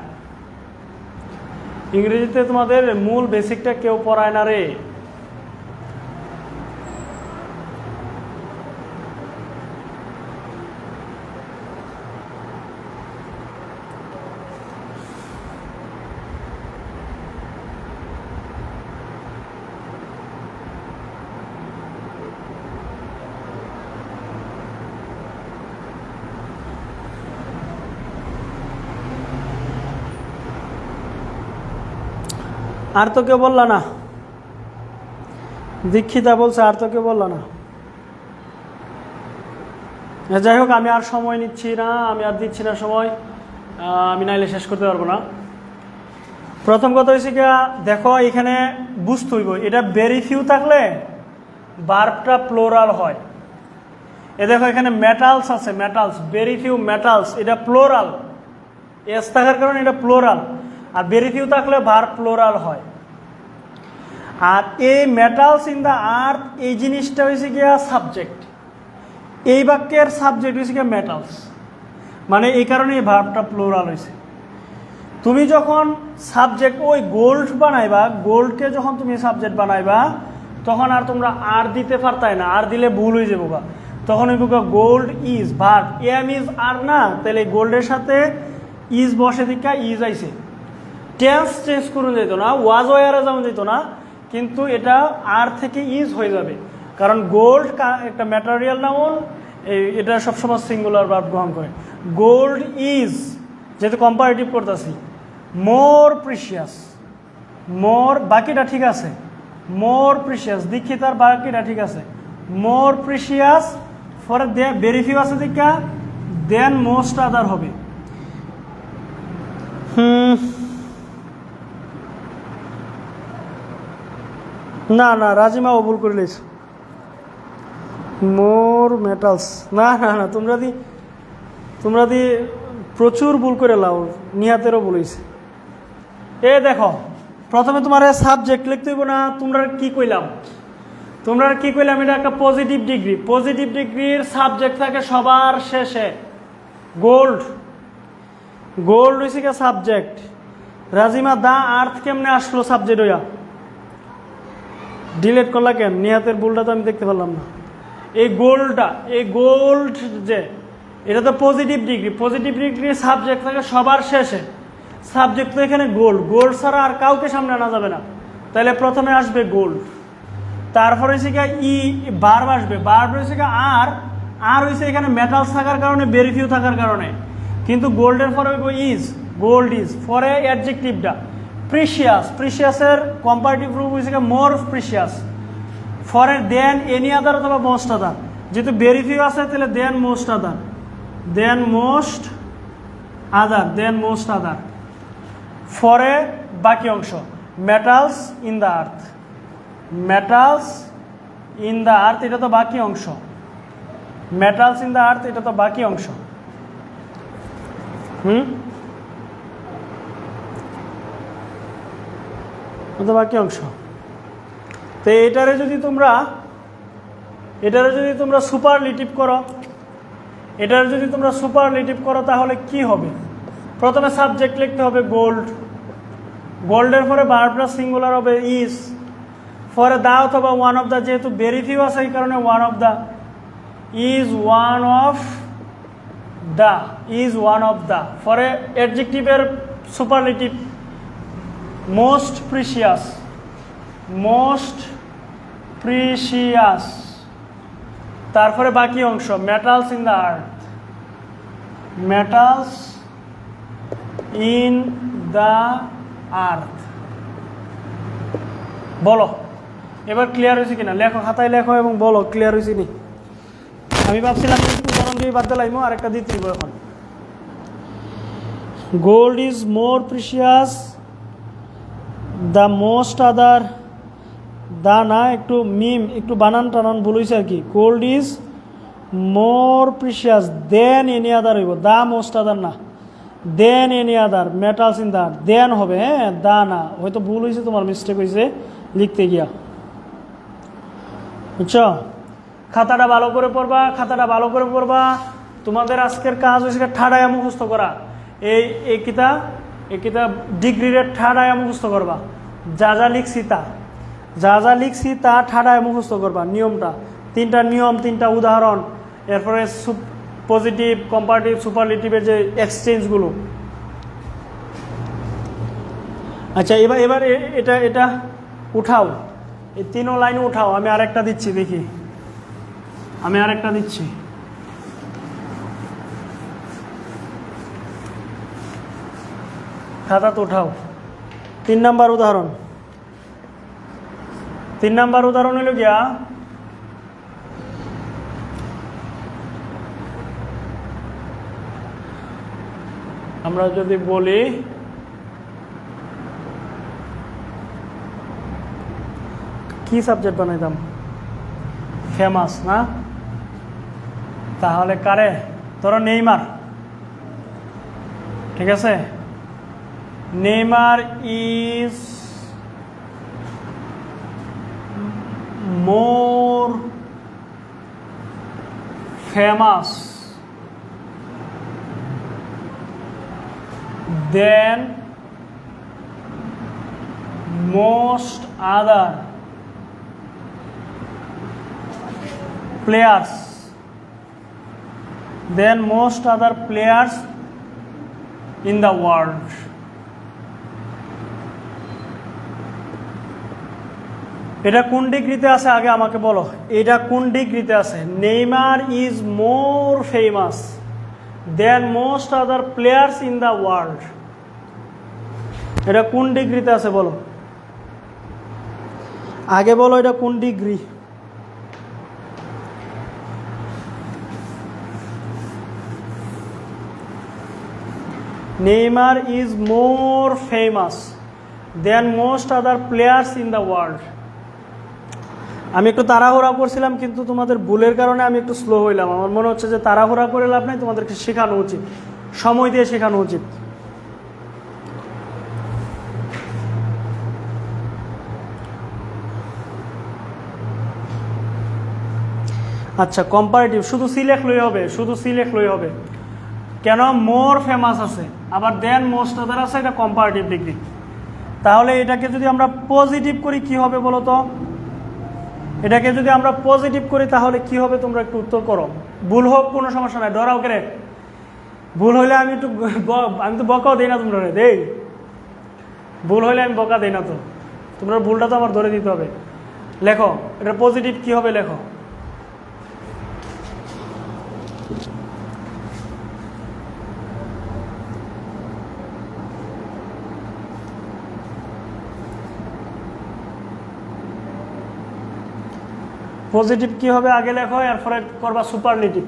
ইংরেজিতে তোমাদের মূল বেসিকটা কেউ পড়ায় না রে। আর তো কেউ বললা না, দীক্ষিতা বলছে আর তো কেউ বললা না। যাই হোক, আমি আর সময় নিচ্ছি না, আমি আর দিচ্ছি না সময়, আমি নাইলে শেষ করতে পারবো না। প্রথম কথা হয়েছে কি, দেখো এখানে বুঝতে হইব, এটা ভেরি ফিউ থাকলে ভার্বটা প্লোরাল হয়। এ দেখো এখানে মেটালস আছে, মেটালস, ভেরি ফিউ মেটালস, এটা প্লোরাল, এস থাকার কারণে এটা প্লোরাল। আর ভেরি ফিউ থাকলে ভার্ব প্লোরাল হয়। আর এই মেটালস ইন দ্য আর্থ, এই জিনিসটা হয়েছে গিয়া সাবজেক্ট, এই বাক্যের সাবজেক্ট হয়েছে গিয়া মেটালস, মানে এই কারণে এই ভার্বটা প্লোরাল হয়েছে। তুমি যখন সাবজেক্ট ওই গোল্ড বানাইবা, গোল্ডকে যখন তুমি সাবজেক্ট বানাইবা, তখন আর তোমরা আর দিতে পারতাই না, আর দিলে ভুল হয়ে যাবো গা। তখন হইব gold is verb, am is are না, তাহলে গোল্ডের সাথে ইজ বসে দিকা ইজ আইছে, টেন্স চেঞ্জ করে যেত না, ওয়াজ ওয়ারে যেমন যেত না, কিন্তু এটা আর থেকে ইজ হয়ে যাবে, কারণ গোল্ড একটা ম্যাটেরিয়াল নাউন, এটা সবসময় সিঙ্গুলার ভার্ব গ্রহণ করে। গোল্ড ইজ, যেহেতু কম্পারেটিভ করতেছি, মোর প্রিশিয়াস, মোর, বাকিটা ঠিক আছে, মোর প্রিশিয়াস, দীক্ষিতার বাকিটা ঠিক আছে, মোর প্রিশিয়াস, ফর ভেরি ফিউ আছে দীক্ষা, দেন মোস্ট আদার হবে। না না, রাজিমাও ভুল করে লিস, মোর মেটালস, না না না, তোমরা দি প্রচুর ভুল করে লাও, নিহাতেরও বলেছে। এ দেখো, প্রথমে তোমার সাবজেক্ট লিখতে হইব না, তোমরা কি কইলাম, এটা একটা পজিটিভ ডিগ্রি, পজিটিভ ডিগ্রির সাবজেক্ট থাকে সবার শেষে, গোল্ড, গোল্ড হয়েছে কি সাবজেক্ট। রাজিমা দা আর্থ কেমনে আসলো সাবজেক্ট হইয়া, ডিলেট করলা কেন? নিহাতের ভুলটা তো আমি দেখতে পারলাম না। এই গোল্ডটা, এই গোল্ড যে, এটা তো পজিটিভ ডিগ্রি, পজিটিভ ডিগ্রির সাবজেক্ট থাকে সবার শেষে, সাবজেক্ট তো এখানে গোল্ড, গোল্ড ছাড়া আর কাউকে সামনে আনা যাবে না, তাহলে প্রথমে আসবে গোল্ড, তারপরে হয়েছে কি ই ভার্ব আসবে, ভার্ব হয়েছে কি আর হয়েছে এখানে মেটালস থাকার কারণে, ভেরি ফিউ থাকার কারণে, কিন্তু গোল্ডের পরে হইব ইজ, গোল্ড ইজ, পরে অ্যাডজেক্টিভটা প্রিশিয়াস, প্রিশিয়াসের কম্পারেটিভ রূপ হয়েছে কি মোর প্রিশিয়াস, ফরে দেন এনি আদার অথবা মোস্ট আদার, যেহেতু ভেরি ফিউ আছে তাহলে দেন মোস্ট আদার, দেন মোস্ট আদার, দেন মোস্ট আদার, ফরে বাকি অংশ metals in the earth, metals in the আর্থ, এটা তো বাকি অংশ, মেটালস ইন দ্য আর্থ, এটা তো বাকি অংশ। তো বাকি অংশ, তো এটারে যদি তোমরা সুপারলেটিভ করো, তাহলে কি হবে? প্রথমে সাবজেক্ট লিখতে হবে গোল্ড, গোল্ডের পরে ভার্বটা সিঙ্গুলার হবে ইজ, পরে দা অথবা ওয়ান অফ দা, যেহেতু ভেরি ফিউ আছে এই কারণে one of the, is one of the, পরে অ্যাডজেক্টিভের সুপারলেটিভ মোস্ট প্রিশিয়াস, তারপরে বাকি অংশ metals in the earth, metals in the earth. বলো এবার ক্লিয়ার হয়েছে কিনা, লেখো, খাতায় লেখো এবং বলো ক্লিয়ার হয়েছে নি। আমি ভাবছিলাম উদাহরণ দিয়ে বাদ দিলাম, আর একটা দিতে দিব এখন। Gold is more precious the most other the না, একটু মিম, একটু বানান টানান ভুল হয়েছে আর কি। Gold is more precious than any other হইব, দা মোস্ট আদার না, than any other metals in the, than হবে, হ্যাঁ দা না, হয়তো ভুল হয়েছে, তোমার মিস্টেক হয়েছে লিখতে গিয়া, বুঝছো? খাতাটা ভালো করে পড়বা, খাতাটা ভালো করে পড়বা। তোমাদের আজকের কাজ হয়েছে ঠাডায়া মুখস্থ করা। এই কিতা ডিগ্রির ঠাডায়া মুখস্থ করবা, যা যা লিখছি তা ঠাডায় মুখস্থ করবা। নিয়মটা, 3টা নিয়ম, 3টা উদাহরণ, এরপরে পজিটিভ, কম্পারেটিভ, সুপারলেটিভের যে এক্সচেঞ্জগুলো। আচ্ছা, এবার এটা উঠাও, এই 3 লাইন উঠাও। আমি আরেকটা দিচ্ছি, দেখি, আমি আরেকটা দিচ্ছি। খাতা তো উঠাও। 3 নাম্বার উদাহরণ, 3 নাম্বার উদাহরণ হলো গিয়া, আমরা যদি বলি কি সাবজেক্ট বানাইতাম, ফেমাস না, তাহলে কারে, ধরো নেইমার, ঠিক আছে, Neymar is more famous than most other players in the world. এটা কোন ডিগ্রিতে আছে আগে আমাকে বলো, এটা কোন ডিগ্রিতে আছে? Neymar is more famous than most other players in the world, এটা কোন ডিগ্রিতে আছে বলো, আগে বলো এটা কোন degree? Neymar is more famous than most other players in the world. আমি একটু তাড়াহুড়া করছিলাম, কিন্তু তোমাদের ভুলের কারণে আমি একটু স্লো হইলাম। আমার মনে হচ্ছে যে তাড়াহুড়া করে লাভ নাই, তোমাদেরকে শেখানো উচিত, সময় দিয়ে শেখানো উচিত। আচ্ছা, কম্পারেটিভ শুধু সি লেখলেই হবে, শুধু সি লেখলেই হবে। কেন? মোর ফেমাস আছে, আবার দেন মোস্ট আদার আছে, এটা কম্পারেটিভ ডিগ্রি। তাহলে এটাকে যদি আমরা পজিটিভ করি কি হবে বলো তো? এটাকে যদি আমরা পজিটিভ করি তাহলে কি হবে তোমরা একটু উত্তর করো। ভুল হোক কোনো সমস্যা নাই, ডরাও কেন? ভুল হইলে আমি তো বকাও দিই না তোমরা, দেই ভুল হইলে আমি বকা দিই না, তো তোমরা ভুলটা তো আমার ধরে দিতে হবে। লেখো এটা পজিটিভ কি হবে, লেখো। পজিটিভ কি হবে আগে লেখো, এরপরে করবা সুপারলেটিভ,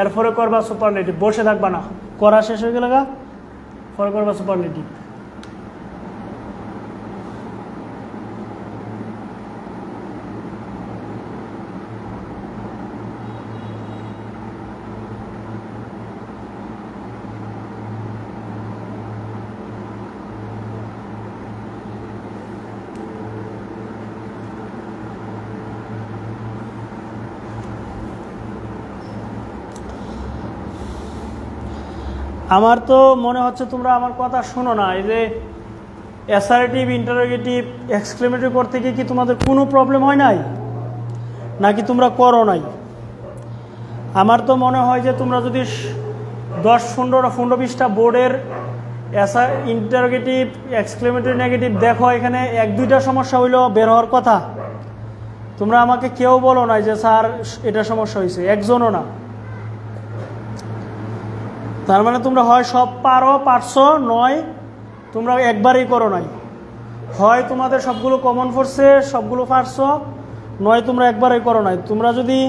এরপরে করবা সুপারলেটিভ, বসে থাকবা না, করা শেষ হয়ে গেলে পরে করবা সুপারলেটিভ। আমার তো মনে হচ্ছে তোমরা আমার কথা শোনো না। এই যে অ্যাসার্টিভ, ইন্টারোগেটিভ, এক্সক্লেমেটরি করতে গিয়ে কি তোমাদের কোনো প্রবলেম হয় নাই, নাকি তোমরা করো নাই? আমার তো মনে হয় যে তোমরা যদি 10-15-20টা বোর্ডের ইন্টারোগেটিভ, এক্সক্লেমেটরি, নেগেটিভ দেখো, এখানে 1-2টা সমস্যা হইলেও বের হওয়ার কথা। তোমরা আমাকে কেউ বলো নাই যে স্যার এটা সমস্যা হয়েছে, একজনও না। তার মানে তোমরা হয় সব পারছো, নয় তোমরা একবারেই করো নাই। হয় তোমাদের সবগুলো কমন পড়ছে, সবগুলো পারছো, নয় তোমরা একবারেই করো নাই। তোমরা যদি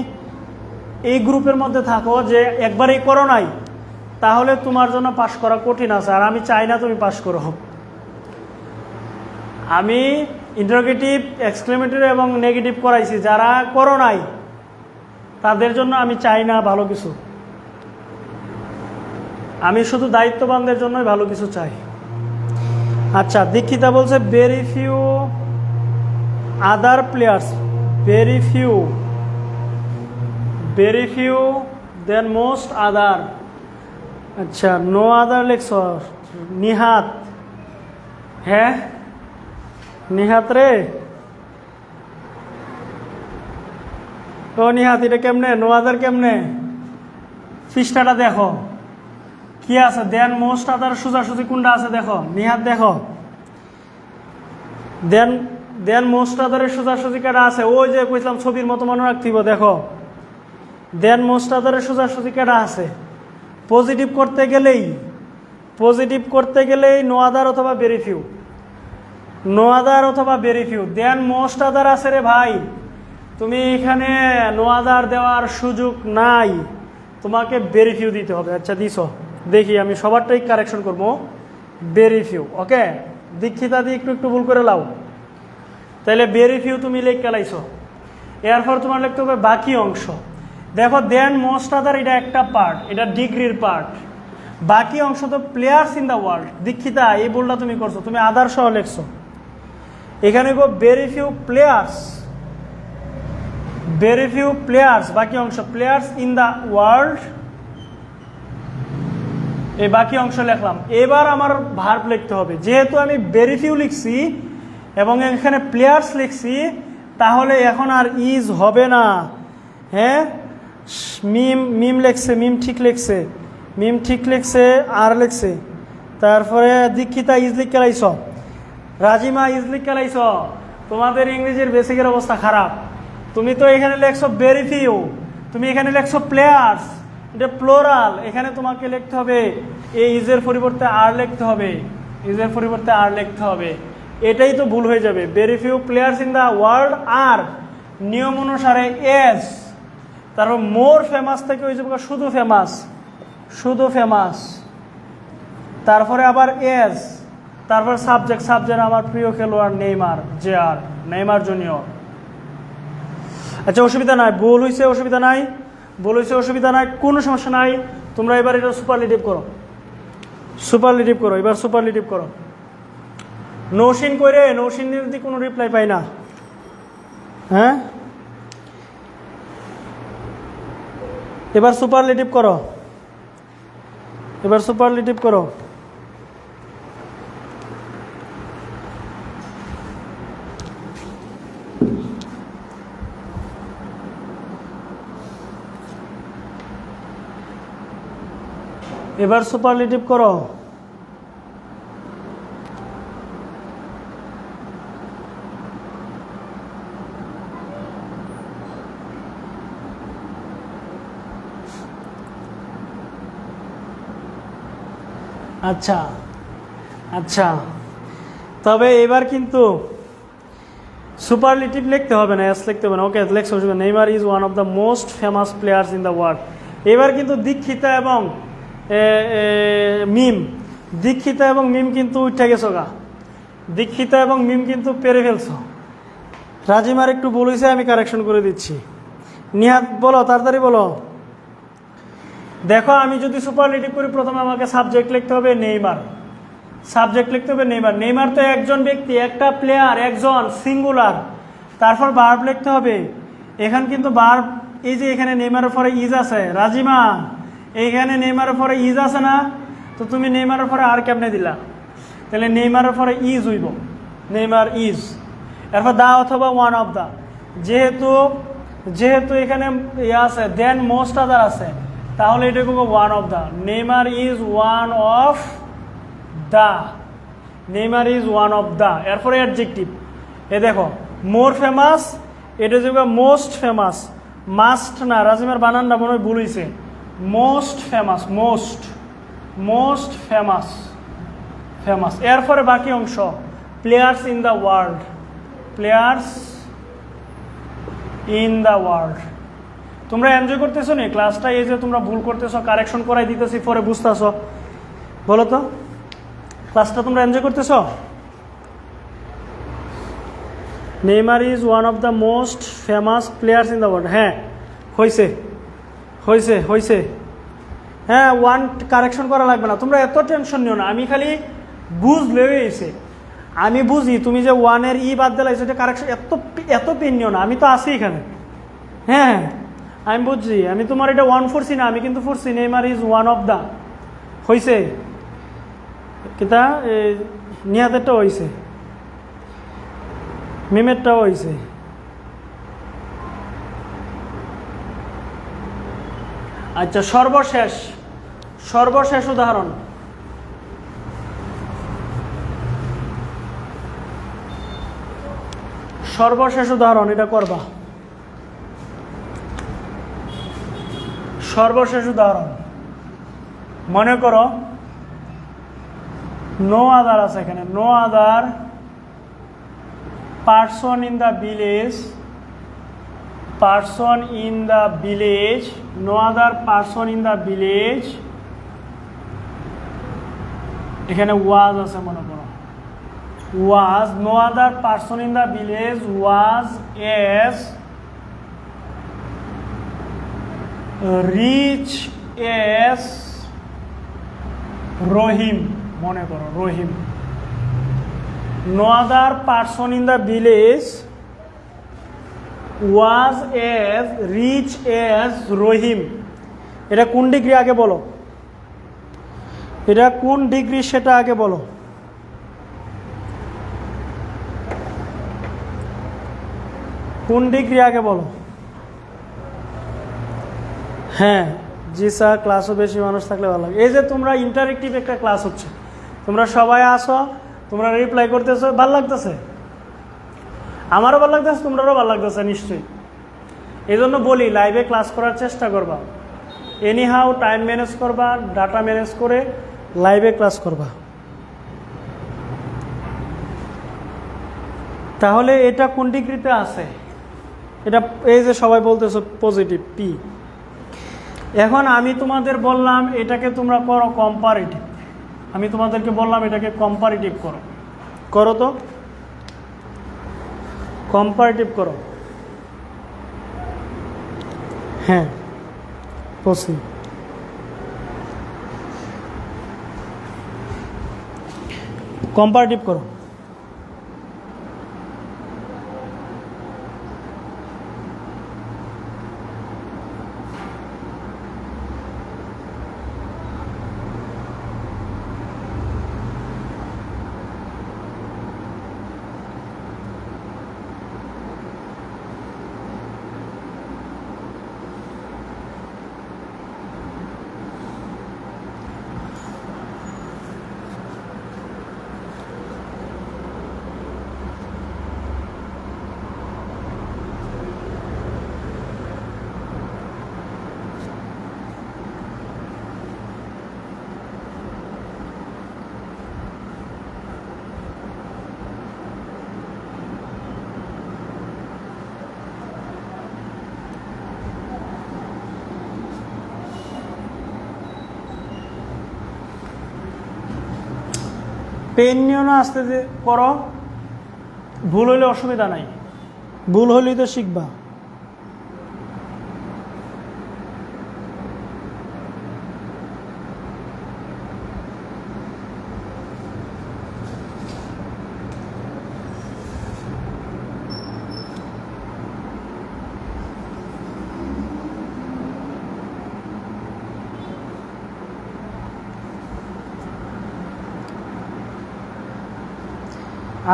এই গ্রুপের মধ্যে থাকো যে একবারেই করো নাই, তাহলে তোমার জন্য পাশ করা কঠিন আছে, আর আমি চাই না তুমি পাশ করো। আমি ইন্টারোগেটিভ, এক্সক্লেমেটরি এবং নেগেটিভ করাইছি। যারা করো নাই তাদের জন্য আমি চাই না ভালো কিছু, আমি শুধু দায়িত্ববানদের জন্যই ভালো কিছু চাই। আচ্ছা, দীক্ষিতা বলছে very few other players, very few than most other. আচ্ছা, নো আদার লেখছ নিহাত। হ্যাঁ নিহাত রে, ও নিহাত, এটা কেমনে নো আদার কেমনে? পৃষ্ঠাটা দেখো কি আছে, দেন মোস্ট আদার সোজাসুজি কোনটা আছে দেখো নিহাত, দেখো দেন মোস্ট আদারের সোজাসুজি কাটা আছে, ওই যে কইছিলাম ছবির মতো মনে রাখতে হবে, দেখো দেন মোস্ট আদারের সোজাসুজি কাটা আছে। পজিটিভ করতে গেলেই নো আদার অথবা ভেরি ফিউ, নো আদার অথবা ভেরি ফিউ। দেন মোস্ট আদার আছে রে ভাই, তুমি এখানে নো আদার দেওয়ার সুযোগ নাই, তোমাকে ভেরি ফিউ দিতে হবে। আচ্ছা দিছ, দেখি আমি সবারটাই কারেকশন করবো, ভেরি ফিউ। ওকে, দীক্ষিতা দিয়ে একটু ভুল করে লাও, তাহলে ভেরি ফিউ তুমি লিখে লাইছো। এরপর তোমার লিখতে হবে বাকি অংশ। দেখো দেন মোস্ট আদার এটা একটা পার্ট, এটা ডিগ্রির পার্ট, বাকি অংশ তো players in the world. Dikshita এই ভুলটা তুমি করছো, তুমি আদার সহ লিখছো। এখানে গো ভেরি ফিউ প্লেয়ার্স, বাকি অংশ প্লেয়ার্স ইন দ্য ওয়ার্ল্ড, এই বাকি অংশ লিখলাম। এবার আমার ভার্ব লিখতে হবে, যেহেতু আমি ভেরি ফিউ লিখছি এবং এখানে প্লেয়ার্স লিখছি, তাহলে এখন আর ইজ হবে না। হ্যাঁ, মিম লিখছে, মিম ঠিক লিখছে, আর লিখছে। তারপরে দীক্ষিতা ইজ লিখে লাইছ, রাজিমা ইজ লিখে লাইছ। তোমাদের ইংরেজির বেসিকের অবস্থা খারাপ। তুমি তো এখানে লেখছো ভেরি ফিউ, তুমি এখানে লেখছো প্লেয়ার্স, এটা প্লোরাল। এখানে তোমাকে লিখতে হবে এই ইজের পরিবর্তে আর লিখতে হবে, এটাই তো ভুল হয়ে যাবে। Very few players in the world, আর নিয়ম অনুসারে এস, তারপর মোর ফেমাস থেকে ওই যাবে শুধু ফেমাস, তারপরে আবার এস, তারপর সাবজেক্ট আমার প্রিয় খেলোয়াড় নেইমার জুনিয়র। আচ্ছা, অসুবিধা নাই, ভুল হয়েছে অসুবিধা নাই, কোনো সমস্যা নাই। তোমরা এবার এটা সুপারলেটিভ করো, এবার সুপারলেটিভ করো। নৌসিন যদি কোনো রিপ্লাই পাই না। হ্যাঁ, এবার সুপারলেটিভ করো। আচ্ছা, তবে এবার কিন্তু সুপারলেটিভ লিখতে হবে না, এস লিখতে হবে না। ওকে, লেখছো Neymar is one of the most famous players in the world. এবার কিন্তু দীক্ষিতা এবং মিম কিন্তু উঠে গেছো গা, দীক্ষিতা এবং মিম কিন্তু পেরে ফেলছো। রাজিমার একটু ভুল হয়েছে, আমি কারেকশন করে দিচ্ছি। নিহাত বলো, তাড়াতাড়ি বলো। দেখো, আমি যদি সুপারলেটিভ করি, প্রথমে আমাকে সাবজেক্ট লিখতে হবে নেইমার, নেইমার তো একজন ব্যক্তি, একটা প্লেয়ার, একজন সিঙ্গুলার। তারপর ভার্ব লিখতে হবে। এখানে কিন্তু ভার্ব, এই যে এখানে নেইমারের পরে ইজ আছে, রাজিমা এইখানে নেইমারের পরে ইজ আছে না, তো তুমি নেইমারের পরে আর কেমনে দিলা? তাহলে নেইমারের পরে ইজ হইব, নেইমার ইজ। এরপর দা অথবা ওয়ান অফ দা, যেহেতু এখানে ইয়ে আছে, দেন মোস্ট আদার আছে, তাহলে এটা বলবো one of the. Neymar is one of the, এরপরে অ্যাডজেক্টিভ। এ দেখো, মোর ফেমাস, এটা যে মোস্ট ফেমাস, মাস্ট না, রাজিমার বানানটা মনে হয় ভুল হয়েছে। Most famous. এরপরে বাকি অংশ প্লেয়ার্স ইন দ্য ওয়ার্ল্ড। তোমরা এনজয় করতেছো নি ক্লাসটা? এই যে তোমরা ভুল করতেছো, কারেকশন করাই দিতেছি, পরে বুঝতেছো, বলো তো ক্লাসটা তোমরা এনজয় করতেছো? Neymar is one of the most famous players in the world. হ্যাঁ হয়েছে হয়েছে হয়েছে, হ্যাঁ ওয়ান কারেকশন করা লাগবে না, তোমরা এত টেনশন নিও না, আমি খালি বুঝলে হয়েছে। আমি বুঝি তুমি যে ওয়ানের বাদ দিলে সেটা কারেকশন, এত পেন নিও না, আমি তো আছি এখানে। হ্যাঁ আমি বুঝছি, আমি তোমার এটা ওয়ান ফোরছি না, আমি কিন্তু ফোরছি Neymar is one of the. হয়েছে কিতা নিহাতেরটাও হয়েছে, মিমেরটাও হয়েছে। আচ্ছা সর্বশেষ উদাহরণ, এটা করবা। সর্বশেষ উদাহরণ মনে করো নো আদার আছে এখানে, no other person in the village, no other person in the village, এখানে ওয়াজ আছে মনে করো, ওয়াজ, no other person in the village was as rich as রহিম, মনে করো রহিম, no other person in the village was as rich as রহিম। এটা কোন degree আগে বলো, এটা কোন ডিগ্রি সেটা আগে বলো। কোন ডিগ্রি আগে বলো। হ্যাঁ জি স্যার, ক্লাসও বেশি মানুষ থাকলে ভালো লাগে। এই যে তোমরা ইন্টারেক্টিভ একটা ক্লাস হচ্ছে, তোমরা সবাই আসো, তোমরা রিপ্লাই করতেছো, ভালো লাগতেছে, আমারও ভালো লাগতেছে, তোমরাও ভালো লাগতেছে নিশ্চয়ই। এই জন্য বলি লাইভে ক্লাস করার চেষ্টা করবা, এনি হাউ টাইম ম্যানেজ করবা, ডাটা ম্যানেজ করে লাইভে ক্লাস করবা। তাহলে এটা কোন ডিগ্রিতে আছে, এটা এই যে সবাই বলতেছো পজিটিভ পি। এখন আমি তোমাদের বললাম এটাকে তোমরা করো কম্পারেটিভ, আমি তোমাদেরকে বললাম এটাকে কম্পারেটিভ করো, করো তো কম্পারেটিভ করো। হ্যাঁ পসি, কম্পারেটিভ করো। পেন নিও না, আস্তে করো, ভুল হইলে অসুবিধা নাই, ভুল হইলেই তো শিখবা।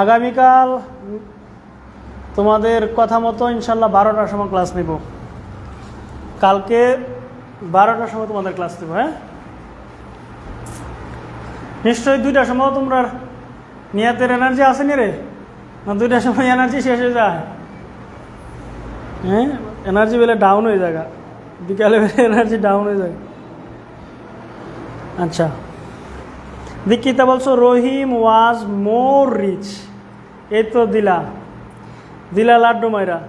আগামীকাল তোমাদের কথা মতো ইনশাল্লাহ 12টার সময় ক্লাস নেব, কালকে 12টার সময় তোমাদের ক্লাস নেব। হ্যাঁ নিশ্চয়ই 2টার সময় তোমরা নিয়াতের এনার্জি আসেনি রে, না 2টার সময় এনার্জি শেষ হয়ে যায়? হ্যাঁ এনার্জি বেলে ডাউন হয়ে যায়, বিকালে বেলে এনার্জি ডাউন হয়ে যায়। আচ্ছা দীক্ষিতা বলছো রহিম ওয়াজ মোর রিচ, এই তো দিলা লাড্ডু মাইরা,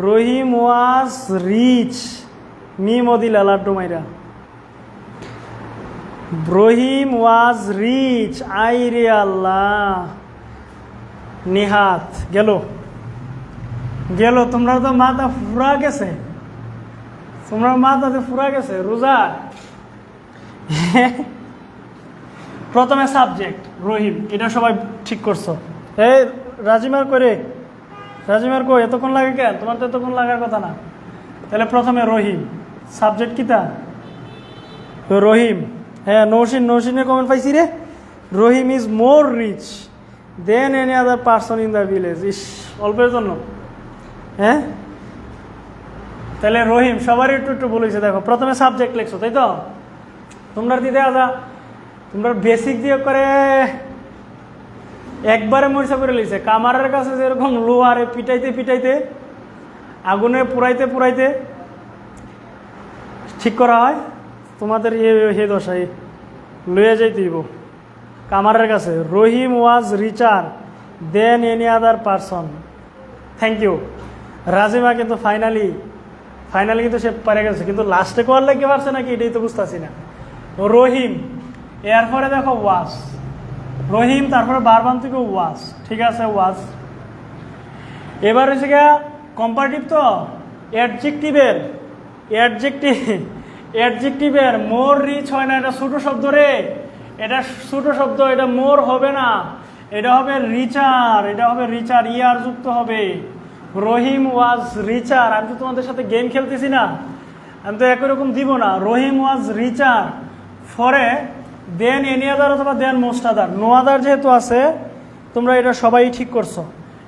রহিম ওয়াজ রিচ, মিমও দিলা লাড্ডু মাইরা, রহিম ওয়াজ রিচ, আই রে আল্লাহ, নিহাত গেল, গেল, তোমরা তো মাথা ফুরা গেছে, তোমরা মাথাতে ফুরা গেছে রোজা। প্রথমে সাবজেক্ট রহিম, এটা সবাই ঠিক করছো। এই রাজিমার করে, রাজিমার কই এতক্ষণ লাগে কেন? তোমার তো এতক্ষণ লাগার কথা না। তাহলে প্রথমে রহিম, সাবজেক্ট কিতা? রহিম। হ্যাঁ, নৌসিনের কমেন্ট পাইছি রে। Rahim is more rich than any other person in the village. ইস, অল্পের জন্য। হ্যাঁ, তাহলে রহিম সবারই একটু একটু বলেছে। দেখো প্রথমে সাবজেক্ট লিখছো, তাই তো? তোমরা দিতে আদা, তোমরা বেসিক দিয়ে করে একবারে মরিচা করে লিখছে। কামারের কাছে যেরকম লোহারে পিটাইতে পিটাইতে, আগুনে পুরাইতে পুরাইতে ঠিক করা হয়, তোমাদের হে দশাই লইয়া যাই দিব কামারের কাছে। Rahim was richer than any other person. Thank you. Rajima কিন্তু ফাইনালি কিন্তু সে পারে গেছে, কিন্তু লাস্টে কোয়ার লেগে পারছে নাকি এটাই তো বুঝতেছি না। রহিম, এরপরে দেখো ওয়াজ, রহিম, তারপরে বারবান থেকে ওয়াজ, ঠিক আছে ওয়াজ। এবার হচ্ছে গিয়া কম্পারেটিভ, তো অ্যাডজেক্টিভের মোর রিচ হয় না, এটা ছোট শব্দ রে, এটা ছোট শব্দ, এটা মোর হবে না, এটা হবে রিচার, এটা হবে রিচার, ইয়ার যুক্ত হবে। রহিম ওয়াজ রিচার। আমি তো তোমাদের সাথে গেম খেলতেছি না, আমি তো একই রকম দিব না। রহিম ওয়াজ রিচার ফরে দেন এনি আদার অথবা দেন মোস্ট আদার। নো আদার যেহেতু আছে, তোমরা এটা সবাই ঠিক করছো,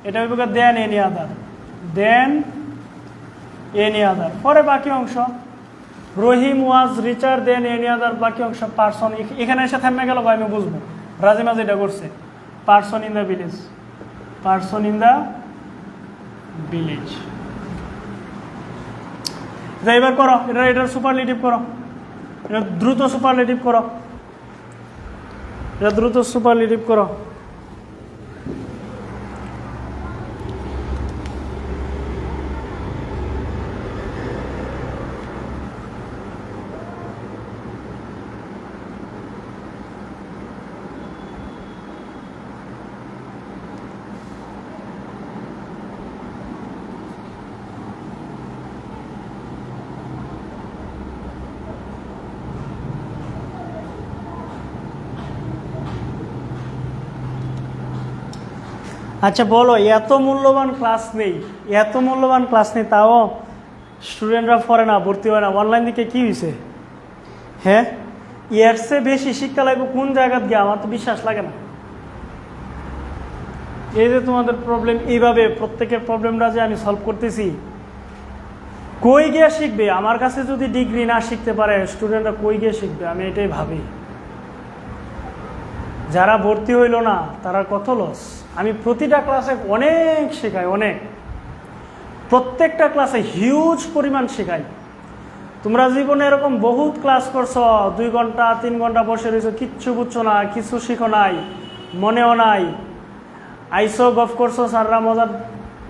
এটা হবে দেন এনি আদার, দেন এনি আদার। পরে বাকি অংশ রহিম ওয়াজ রিচার দেন এনি আদার, বাকি অংশ পার্সন। এখানে এসে থেমে গেল ভাই, আমি বুঝবো রাজিমা যেটা করছে। Person in the village, person in the village. এবার করো, এটার সুপারলেটিভ করো, এটা দ্রুত সুপারলেটিভ করো, এটা দ্রুত সুপারলেটিভ করো। আচ্ছা বলো, এত মূল্যবান ক্লাস নেই, তাও স্টুডেন্টরা পড়ে না, ভর্তি হয় না, অনলাইন দিকে কি হয়েছে? হ্যাঁ, এর চেয়ে বেশি শিক্ষা লাগবে কোন জায়গায় গিয়ে? আমার তো বিশ্বাস লাগে না। এই যে তোমাদের প্রবলেম, এইভাবে প্রত্যেকের প্রবলেমটা যে আমি সলভ করতেছি, কই গিয়ে শিখবে? আমার কাছে যদি ডিগ্রি না শিখতে পারে স্টুডেন্টরা কই গিয়ে শিখবে? আমি এটাই ভাবি। যারা ভর্তি হইল না তারা কত লস। আমি প্রতিটা ক্লাসে অনেক শেখাই, অনেক, প্রত্যেকটা ক্লাসে হিউজ পরিমাণ শেখাই। তোমরা জীবনে এরকম বহুত ক্লাস করছো, 2 ঘন্টা 3 ঘন্টা বসে রয়েছো, কিচ্ছু বুঝছো না, কিছু শিখো নাই, মনেও নাই, আইসো গফ করছো, স্যাররা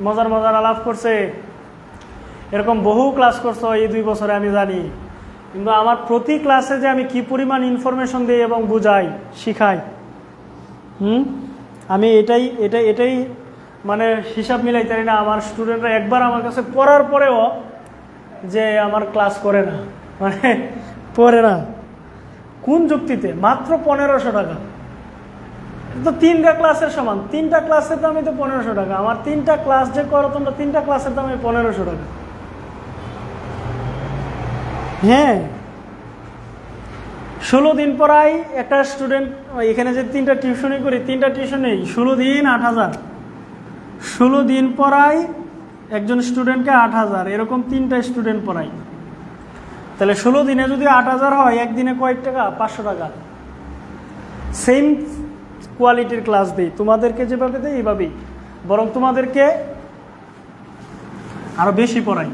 মজার আলাপ করছে, এরকম বহু ক্লাস করছো এই 2 বছরে, আমি জানি। কিন্তু আমার প্রতি ক্লাসে যে আমি কি পরিমাণ ইনফরমেশন দিই এবং বুঝাই, শিখাই, আমি এটাই মানে হিসাব মিলাইতে পারি না। আমার স্টুডেন্টরা একবার আমার কাছে পড়ার পরেও যে আমার ক্লাস করে না, মানে পড়ে না, কোন যুক্তিতে? মাত্র 1500 টাকা, তো 3টা ক্লাসের সমান, 3টা ক্লাসের দামই তো 1500 টাকা। আমার 3টা ক্লাস যে করো তোমরা, 3টা ক্লাসের দামে 1500 টাকা। হ্যাঁ, 16 দিন পড়াই একটা স্টুডেন্ট। এখানে যে 3টা টিউশনই করি, 3টা টিউশনে 16 দিন 8000, 16 দিন পড়াই একজন স্টুডেন্টকে 8000, এরকম 3টা স্টুডেন্ট পড়াই। তাহলে 16 দিনে যদি 8000 হয়, একদিনে কয়েক টাকা? 500 টাকা। সেম কোয়ালিটির ক্লাস দিই, তোমাদেরকে যেভাবে দেয় এইভাবেই, বরং তোমাদেরকে আরো বেশি পড়াই।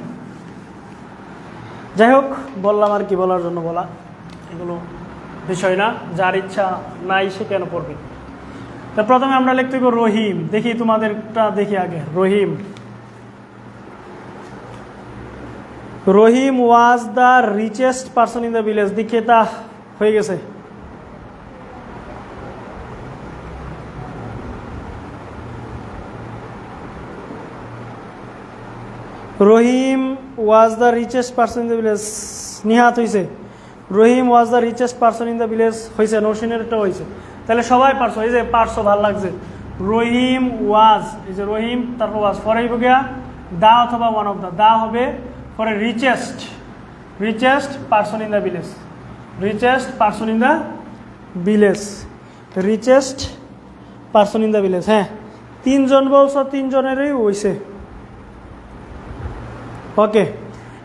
যাই হোক, বললাম আর কি বলার জন্য বলা, এগুলো বিষয় না, যার ইচ্ছা নাই সে কেন পড়বে। তা প্রথমে আমরা লিখতে হবে রহিম। দেখি তোমাদেরটা দেখি আগে। Rahim was the richest person in the village. দেখি তা হয়ে গেছে। Rahim was the richest person in the village, Nihat হয়েছে। Rahim was the richest person in the village হয়েছে, নৌসিনেরটা হয়েছে। তাহলে সবাই পারছো, এই যে পারছো, ভালো লাগছে। রহিম ওয়াজ, এই যে রহিম তারপর ওয়াজ, ফরে গিয়া দা অথবা ওয়ান অফ দা, দা হবে ফরে richest, richest person in the village, richest person in the village, richest person in the village. হ্যাঁ, তিনজন বলছো, তিনজনেরই হয়েছে। ওকে,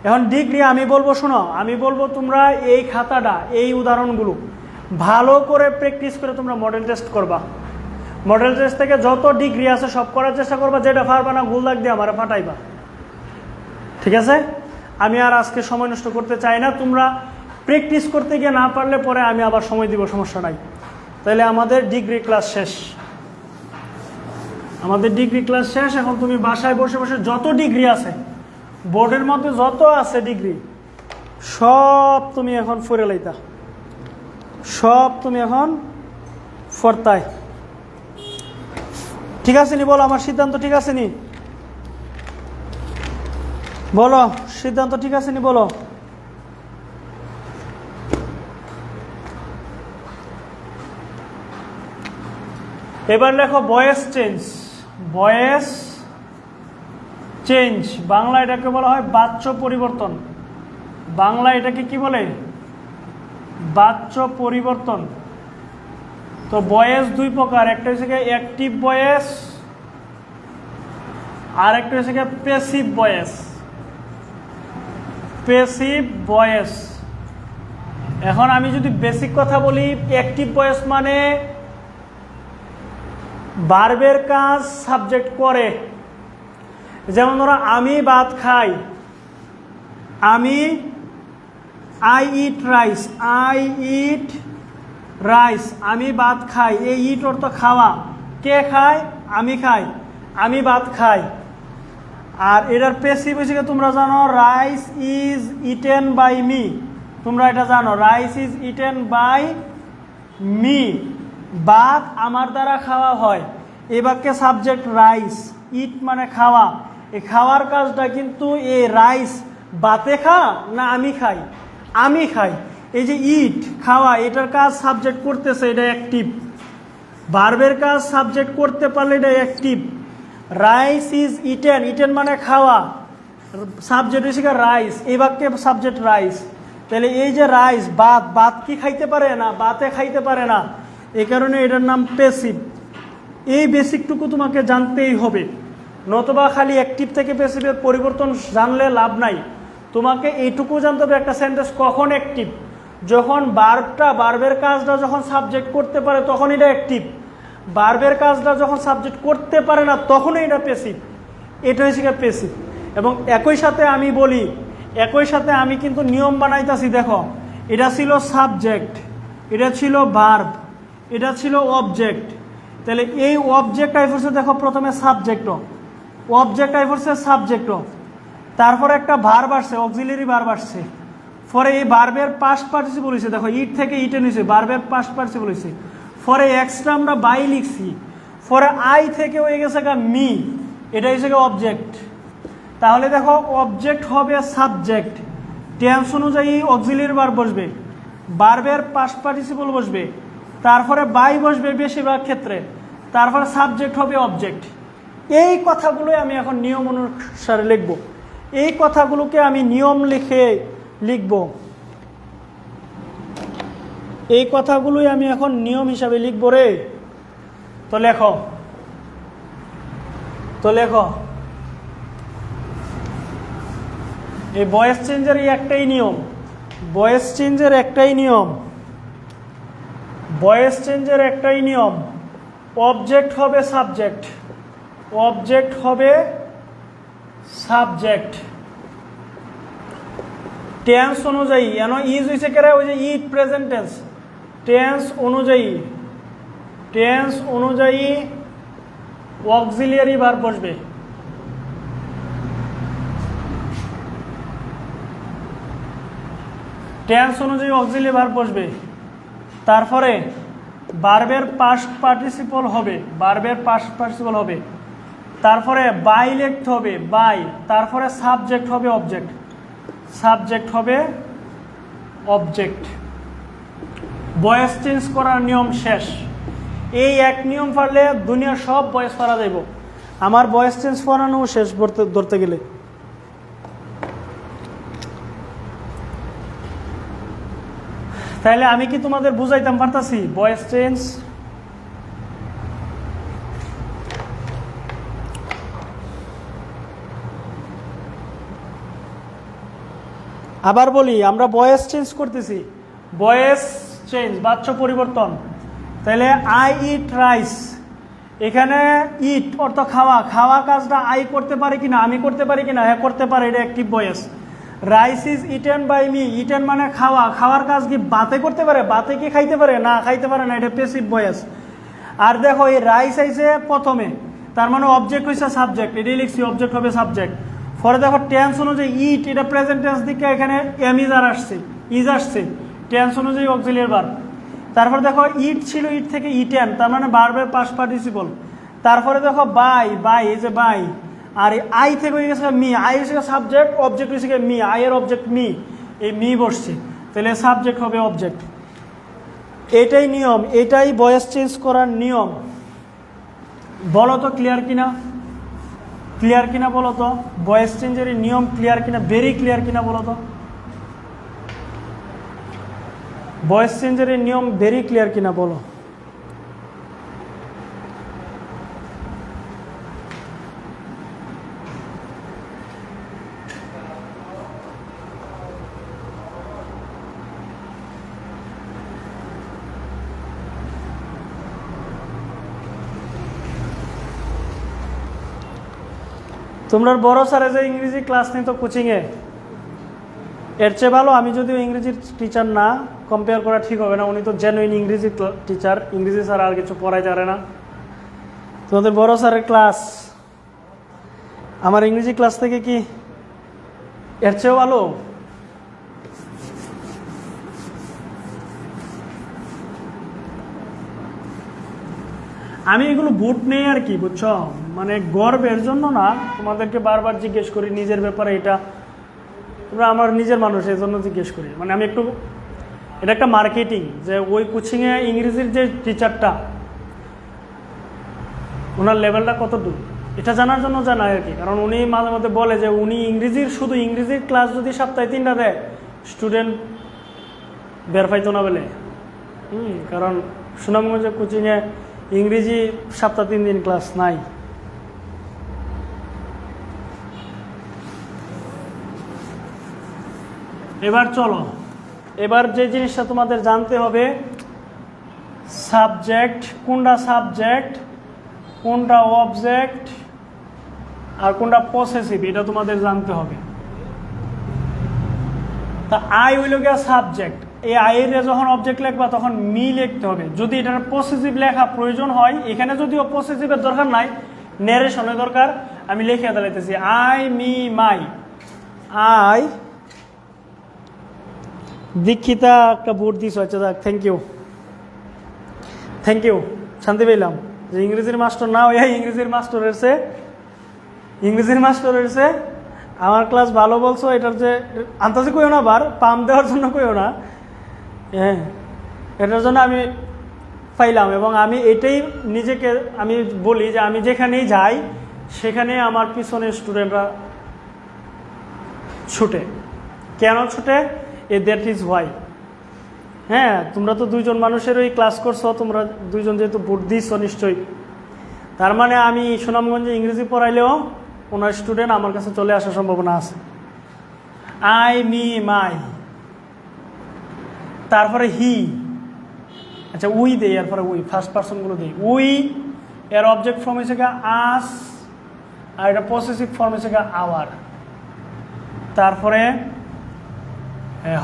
এখন ডিগ্রি আমি বলবো, শোনো, আমি বলবো তোমরা এই খাতাটা, এই উদাহরণগুলো ভালো করে প্র্যাকটিস করে তোমরা মডেল টেস্ট করবা। মডেল টেস্ট থেকে যত ডিগ্রি আছে সব করার চেষ্টা করবা, যেটা পারবা না গোল দাগ দিয়ে আমার ফাটাইবা, ঠিক আছে? আমি আর আজকে সময় নষ্ট করতে চাই না। তোমরা প্র্যাকটিস করতে গিয়ে না পারলে পরে আমি আবার সময় দিব, সমস্যা নাই। তাহলে আমাদের ডিগ্রি ক্লাস শেষ, আমাদের ডিগ্রি ক্লাস শেষ। এখন তুমি বাসায় বসে বসে যত ডিগ্রি আছে, বোর্ডের মধ্যে যত আছে ডিগ্রি, সব তুমি এখন ফরে লাইতা, সব তুমি এখন ফরতাই। ঠিক আছে নি? বলো, আমার সিদ্ধান্ত ঠিক আছে নি? বলো, সিদ্ধান্ত ঠিক আছে নি? বলো। এবার লেখো voice change, voice change. Bangla এটাকে বলা হয় বাচ্য পরিবর্তন। বাংলা এটাকে কি বলে? বাচ্য পরিবর্তন। তো ভয়েস দুই প্রকার, একটা হচ্ছে অ্যাক্টিভ ভয়েস আর একটা হচ্ছে প্যাসিভ ভয়েস। Passive voice. এখন আমি যদি বেসিক কথা বলি, অ্যাক্টিভ ভয়েস মানে ভার্বের কাজ সাবজেক্ট করে। যেমন ধরো আমি ভাত খাই, আমি, I eat rice, I eat rice, আমি ভাত খাই। এই ইট অর্থ খাওয়া। কে খায়? আমি খাই, আমি ভাত খাই। আর এটার প্যাসিভ হয়েছে, তোমরা জানো, rice is eaten by me. তোমরা এটা জানো, rice is eaten by me. ভাত আমার দ্বারা খাওয়া হয়। এই বাক্যে সাবজেক্ট রাইস, ইট মানে খাওয়া। এই খাওয়ার কাজটা কিন্তু এই রাইস ভাতে খা না আমি খাই? আমি খাই। এই যে ইট খাওয়া, এটার কাজ সাবজেক্ট করতেছে, এটা অ্যাক্টিভ। ভার্বের কাজ সাবজেক্ট করতে পারলে এটা active. Rice is eaten, eaten মানে খাওয়া, সাবজেক্ট হচ্ছে রাইস। এই বাক্যে সাবজেক্ট রাইস। তাহলে এই যে রাইস, ভাত, ভাত কি খাইতে পারে না? ভাতে খাইতে পারে না। এই কারণে এটার নাম প্যাসিভ। এই বেসিকটুকু তোমাকে জানতেই হবে, নতুবা খালি অ্যাক্টিভ থেকে প্যাসিভের পরিবর্তন জানলে লাভ নাই। তোমাকে এইটুকু জানতে হবে, একটা সেন্টেন্স কখন অ্যাক্টিভ? যখন ভার্বটা, ভার্বের কাজটা যখন সাবজেক্ট করতে পারে তখন এটা অ্যাক্টিভ। ভার্বের কাজটা যখন সাবজেক্ট করতে পারে না তখনই এটা প্যাসিভ। এটা হচ্ছে প্যাসিভ। এবং একই সাথে আমি বলি, একই সাথে আমি কিন্তু নিয়ম বানাইতেছি। দেখো, এটা ছিল সাবজেক্ট, এটা ছিল ভার্ব, এটা ছিল অবজেক্ট। তাহলে এই অবজেক্ট আইফোর্সে দেখো, প্রথমে সাবজেক্ট, অবজেক্ট আইফোর্সে সাবজেক্ট, তারপরে একটা ভার্ব আসছে, অক্সিলারি ভার্ব আসছে। পরে এই ভার্বের পাস্ট পার্টিসিপল হয়েছে। দেখো, ইট থেকে ইটে নিয়েছে, ভার্বের পাস্ট পার্টিসিপল হয়েছে। পরে এক্সট্রা আমরা বাই লিখছি। পরে আই থেকে হয়ে গেছে মি, এটা হচ্ছে অবজেক্ট। তাহলে দেখো, অবজেক্ট হবে সাবজেক্ট, টেন্স অনুযায়ী অক্সিলারি ভার্ব বসবে, ভার্বের পাস্ট পার্টিসিপল বসবে, তারপরে বাই বসবে বেশিরভাগ ক্ষেত্রে, তারপরে সাবজেক্ট হবে অবজেক্ট। এই কথাগুলোই আমি এখন নিয়ম অনুসারে লিখব। এই কথাগুলোকে আমি নিয়ম লিখে লিখব। এই কথাগুলোই আমি এখন নিয়ম হিসাবে লিখব রে। তো লেখো, তো লেখো। এই ভয়েস চেঞ্জের একটাই নিয়ম, ভয়েস চেঞ্জের একটাই নিয়ম, ভয়েস চেঞ্জের একটাই নিয়ম। অবজেক্ট হবে সাবজেক্ট, অবজেক্ট হবে সাবজেক্ট। টেন্স অনুযায়ী, এন ইজ হয়েছে কেরা, ওই যে ইট প্রেজেন্ট টেন্স, টেন্স অনুযায়ী, টেন্স অনুযায়ী অক্সিলিয়ারি ভার্ব বসবে। টেন্স অনুযায়ী অক্সিলিয়ারি ভার্ব বসবে। তারপরে ভার্বের পাস্ট পার্টিসিপল হবে, ভার্বের পাস্ট পার্টিসিপল হবে। তারপরে বাই লিখতে হবে, বাই, তারপরে সাবজেক্ট হবে অবজেক্ট, সাবজেক্ট হবে অবজেক্ট। ভয়েস চেঞ্জ করার নিয়ম শেষ। এই এক নিয়ম পারলে দুনিয়ার সব ভয়েস পারা যাইব। আমার ভয়েস চেঞ্জ করানো শেষ ধরতে গেলে। তাহলে আমি কি তোমাদের বুঝাইতাম পারতাছি ভয়েস চেঞ্জ? আবার বলি, আমরা ভয়েস চেঞ্জ করতেছি, ভয়েস চেঞ্জ, বাচ্চ পরিবর্তন। তাহলে আই ইট রাইস, এখানে ইট অর্থ খাওয়া, খাওয়া কাজটা আই করতে পারি কিনা, আমি করতে পারি কিনা, হ্যাঁ করতে পারি, এটা active voice. Rice is eaten by me, eaten মানে খাওয়া, খাওয়ার কাজ কি বাতে করতে পারে, বাতে কি খাইতে পারে, না খাইতে পারে না, এটা প্যাসিভ ভয়েস। আর দেখো এই রাইস আইছে প্রথমে, তার মানে অবজেক্ট হয়েছে সাবজেক্ট, এটাই লিখছি অবজেক্ট হবে সাবজেক্ট। পরে দেখো টেন্স অনুযায়ী ইট, এটা প্রেজেন্ট টেন্স দিকে এখানে এম ইজ আর আসছে, ইজ আসছে, টেন্স অনুযায়ী অক্সিলিয়ারি ভার্ব। তারপরে দেখো ইট ছিল, ইট থেকে ইটেন, তার মানে ভার্বের পাস্ট পার্টিসিপল। তারপরে দেখো বাই, বাই এই যে বাই, আর আই থেকে হয়ে গেছে মি, আই হচ্ছে সাবজেক্ট, অবজেক্ট হচ্ছে মি, আই এর অবজেক্ট মি, এই মি বসছে, তাহলে সাবজেক্ট হবে অবজেক্ট। এটাই নিয়ম, এটাই ভয়েস চেঞ্জ করার নিয়ম। বলো তো ক্লিয়ার কিনা, ক্লিয়ার কিনা বলো তো, ভয়েস চেঞ্জের নিয়ম ক্লিয়ার কিনা, ভেরি ক্লিয়ার কিনা বলো তো, ভয়েস চেঞ্জের নিয়ম ভেরি ক্লিয়ার কিনা বলো। তোমরা বড় স্যারে যে ইংরেজি ক্লাস নিত কোচিংয়ে, এর চেয়ে ভালো আমি যদিও ইংরেজির টিচার না, কম্পেয়ার করা ঠিক হবে না, উনি তো জেনুইন ইংরেজি টিচার, ইংরেজি স্যার আর কিছু পড়াই জানে না। তোমাদের বড় স্যারের ক্লাস আমার ইংরেজি ক্লাস থেকে কি এর চেয়েও ভালো? আমি এগুলো বুট নেই আর কি, বুঝছো, মানে গর্বের জন্য না, তোমাদেরকে বারবার জিজ্ঞেস করি নিজের ব্যাপারে, এটা তোমরা আমার নিজের মানুষ, এই জন্য জিজ্ঞেস করি। মানে আমি একটু, এটা একটা মার্কেটিং, যে ওই কোচিংয়ে ইংরেজির যে টিচারটা, ওনার লেভেলটা কত দূর, এটা জানার জন্য জানাই আর কি। কারণ উনি মাঝে মধ্যে বলে যে উনি ইংরেজির, শুধু ইংরেজির ক্লাস যদি সপ্তাহে 3টা দেয়, স্টুডেন্ট বের পাইতো না বলে। কারণ সুনামগঞ্জের কোচিংয়ে ইংরেজি সপ্তাহে 3 দিন ক্লাস নাই। এবার চলো, এবার যে জিনিসটা তোমাদের জানতে হবে, সাবজেক্ট কোনটা, সাবজেক্ট কোনটা অবজেক্ট, আর কোনটা পসেসিভ, এটা তোমাদের জানতে হবে। তা আই হইল গিয়া সাবজেক্ট, এই আইয়ের যখন অবজেক্ট লিখবা তখন মি লিখতে হবে। যদি এটার পসেসিভ লেখা প্রয়োজন হয়, এখানে যদিও পসেসিভের দরকার নাই, ন্যারেশনের দরকার, আমি লিখে দিতেছি I me my. I Dikshita একটা ভোট দিস, আচ্ছা যাক, থ্যাংক ইউ, থ্যাংক ইউ, শান্তি পেলাম যে ইংরেজির মাস্টার না ওই ইংরেজির মাস্টার এসে, ইংরেজির মাস্টার এসে আমার ক্লাস ভালো বলছো, এটার যে আন্তাজে কইও না, বার পাম দেওয়ার জন্য কইও না, হ্যাঁ এটার জন্য আমি পাইলাম। এবং আমি এটাই নিজেকে আমি বলি যে আমি যেখানেই যাই সেখানে আমার পিছনে স্টুডেন্টরা ছুটে, কেন ছুটে, দ্যাট ইজ হোয়াই। হ্যাঁ, তোমরা তো 2জন মানুষেরই ক্লাস করছো, তোমরা 2জন যেহেতু ভোট দিচ্ছ নিশ্চয়ই, তার মানে আমি সুনামগঞ্জে ইংরেজি পড়াইলেও ওনার স্টুডেন্ট আমার কাছে চলে আসার সম্ভাবনা আছে। আই মি মাই, তারপরে হি, আচ্ছা উই দেই, এরপরে উই, ফার্স্ট পার্সনগুলো দিই। উই এর অবজেক্ট ফর্ম হয়েছে গা আস, আর এটা পসেসিভ ফর্ম হয়েছে গা আওয়ার। তারপরে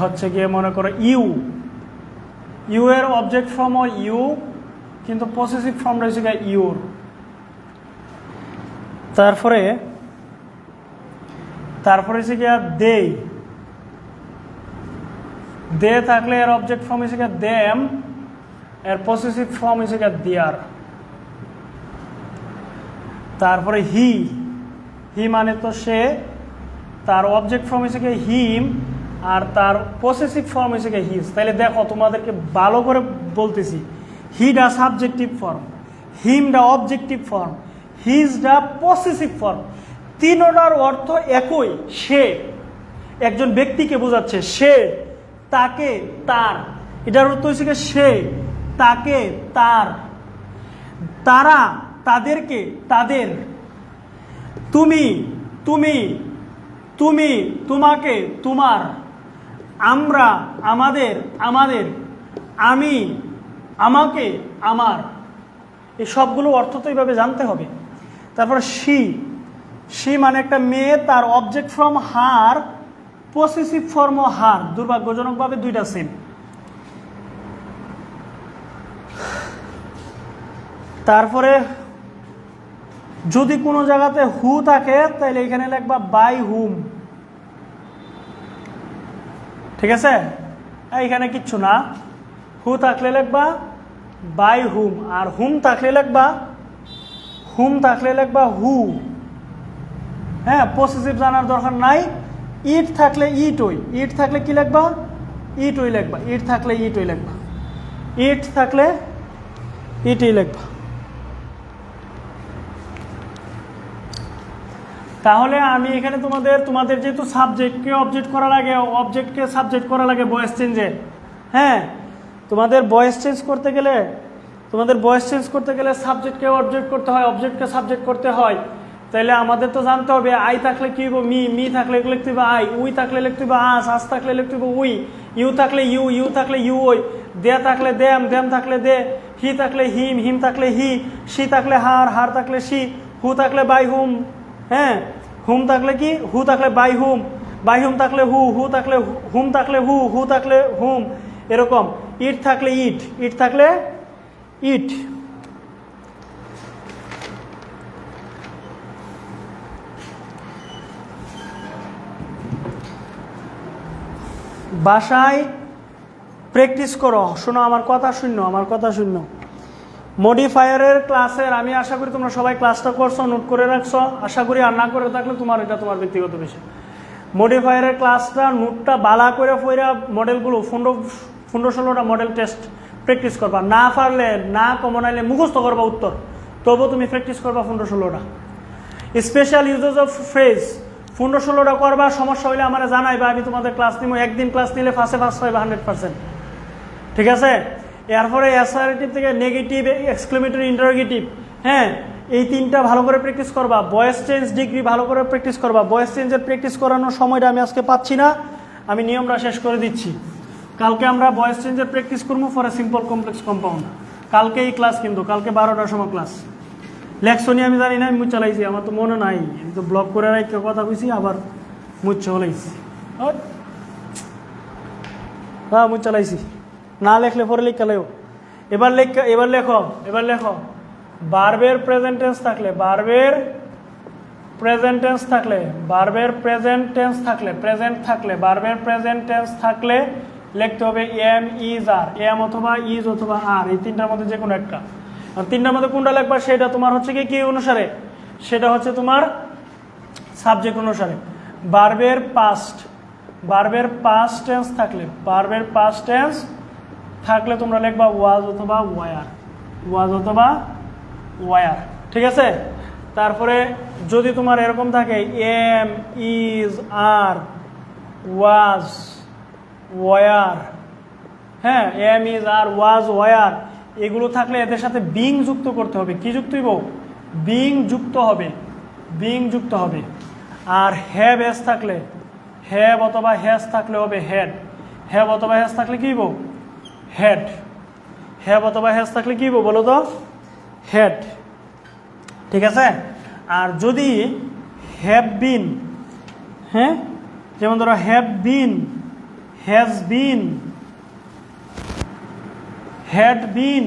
হচ্ছে গিয়ে মনে করো ইউ, ইউ এর অবজেক্ট ফর্ম ইউ, কিন্তু পসেসিভ ফর্ম রয়েছে গা ইউর। তারপরে হচ্ছে গিয়া দে, দে থাকলে এর অবজেক্ট ফর্ম হচ্ছে গিয়া দেম, এর পসেসিভ ফর্ম হচ্ছে গিয়া দেয়ার। তারপরে হি, হি মানে তো সে, তার অবজেক্ট ফর্ম হিসেবে হিম, আর তার পসেসিভ ফর্ম হিসেবে হিজ। তাহলে দেখো তোমাদেরকে ভালো করে বলতেছি, হিডা সাবজেক্টিভ ফর্ম, হিমডা অবজেক্টিভ ফর্ম, হিজডা পসেসিভ ফর্ম। তিনটার অর্থ একই। সে একজন ব্যক্তিকে বোঝাচ্ছে, সে, তাকে, তার। এটার অর্থ হচ্ছে সে, তাকে, তার, তারা, তাদেরকে, তাদের, তুমি, তুমি, তুমি, তোমাকে, তোমার, আমরা, আমাদের, আমাদের, আমি, আমাকে, আমার। এই সবগুলো অর্থ তো এইভাবে জানতে হবে। তারপর সি, সি মানে একটা মেয়ে, তার অবজেক্ট ফর্ম হার, পসেসিভ ফর্ম হার। দুর্ভাগ্যজনকভাবে দুইটা সেম। তারপরে যদি কোনো জায়গাতে হু থাকে তাহলে এখানে লিখবা বাই হুম, ঠিক আছে? এখানে কিচ্ছু না, হু থাকলে লিখবা বাই হুম, আর হুম থাকলে লিখবা, হুম থাকলে লিখবা হু। হ্যাঁ, পসেসিভ জানার দরকার নাই। ইট থাকলে ইট ওই, ইট থাকলে কি লিখবা, ইট ওই লিখবা, ইট থাকলে ইট ওই লিখবা, ইট থাকলে ইটই লিখবা। তাহলে আমি এখানে তোমাদের যেহেতু সাবজেক্টকে অবজেক্ট করা লাগে, অবজেক্টকে সাবজেক্ট করা লাগে ভয়েস চেঞ্জে। হ্যাঁ, তোমাদের ভয়েস চেঞ্জ করতে গেলে সাবজেক্টকে অবজেক্ট করতে হয়, অবজেক্টকে সাবজেক্ট করতে হয়। তাহলে আমাদের তো জানতে হবে আই থাকলে কি হইব, মি, মি থাকলে লিখতে হবে আই, উই থাকলে লিখতে হবে আস, আস থাকলে লিখতে হবে উই, ইউ থাকলে ইউ, ইউ থাকলে ইউ ওই, দে থাকলে দেম, দেম থাকলে দে, হি থাকলে হিম, হিম থাকলে হি, সি থাকলে হার, হার থাকলে সি, হু থাকলে বাই হুম। হ্যাঁ, হুম থাকলে কি, হু থাকলে বাই হুম, বাই হুম থাকলে হু, হু থাকলে হুম থাকলে হু, হু থাকলে হুম, এরকম। ইট থাকলে ইট, ইট থাকলে ইট। বাসায় প্র্যাকটিস করো, শোনো আমার কথা, শূন্য। মডিফায়ারের ক্লাসের আমি আশা করি তোমরা সবাই ক্লাসটা করছো, নোট করে রাখছো, আশা করি। আর না করে থাকলে এটা তোমার ব্যক্তিগত বিষয়। মডিফায়ারের ক্লাসটা নোটটা বালা করে ফইরা মডেলগুলো 15-16টা মডেল টেস্ট প্র্যাকটিস করবা। না পারলে, না কমন আইলে মুখস্থ করবা উত্তর, তবু তুমি প্র্যাকটিস করবা 15-16টা। স্পেশাল ইউজেস অফ ফ্রেজ 15-16টা করবা। সমস্যা হইলে আমার জানাইবা, আমি তোমাদের ক্লাস নিব। একদিন ক্লাস নিলে ফার্স্টে ফার্স্ট পাইবা 100%, ঠিক আছে? এরপরে অ্যাসারেটিভ থেকে নেগেটিভ, এক্সক্লেমেটরি, ইন্টারোগেটিভ। হ্যাঁ, এই তিনটা ভালো করে প্র্যাকটিস করবা। ভয়েস চেঞ্জ ডিগ্রি ভালো করে প্র্যাকটিস করবা। ভয়েস চেঞ্জের প্র্যাকটিস করানোর সময়টা আমি আজকে পাচ্ছি না, আমি নিয়মটা শেষ করে দিচ্ছি। কালকে আমরা ভয়েস চেঞ্জের প্র্যাকটিস করবো for a simple complex compound. কালকে এই ক্লাস, কিন্তু কালকে 12টার সময় ক্লাস। লেকশনই আমি জানি না, আমি মুখ চালাইছি, আমার তো মনে নাই। আমি তো ব্লক করে রাখতে কথা কইছি, আবার মুখ চালাইছি। হ্যাঁ, মুখ চালাইছি। না লেখলে পরে লিখ কালেও। এবার লেখো ভার্বের প্রেজেন্ট টেন্স থাকলে, ভার্বের প্রেজেন্ট টেন্স থাকলে, ভার্বের প্রেজেন্ট টেন্স থাকলে, প্রেজেন্ট থাকলে, ভার্বের প্রেজেন্ট টেন্স থাকলে লিখতে হবে এম, ইজ, আর। এম অথবা ইজ অথবা আর, এই তিনটার মধ্যে যে কোনো একটা। আর তিনটার মধ্যে কোনটা লিখবা সেটা তোমার হচ্ছে কি অনুসারে, সেটা হচ্ছে তোমার সাবজেক্ট অনুসারে। ভার্বের পাস্ট, ভার্বের পাস্ট টেন্স থাকলে, ভার্বের পাস্ট টেন্স থাকলে তোমরা লিখবা ওয়াজ অথবা ওয়ার, ওয়াজ অথবা ওয়ার, ঠিক আছে? তারপরে যদি তোমার এরকম থাকে am, is, are, was, were, হ্যাঁ, am, is, are, was, were, এগুলো থাকলে এদের সাথে বিং যুক্ত করতে হবে। কি যুক্ত হইব? বিং যুক্ত হবে, বিং যুক্ত হবে। আর হ্যাভ এস থাকলে, হ্যাভ অথবা হ্যাজ থাকলে হবে হেড, হ্যাভ অথবা হ্যাজ থাকলে কি হইব? হেড। হ্যাভ অথবা হ্যাজ থাকলে কি হইব বলো তো? হেড, ঠিক আছে? আর যদি হ্যাভ বিন, হ্যাঁ, যেমন ধরো have been, has been, had been,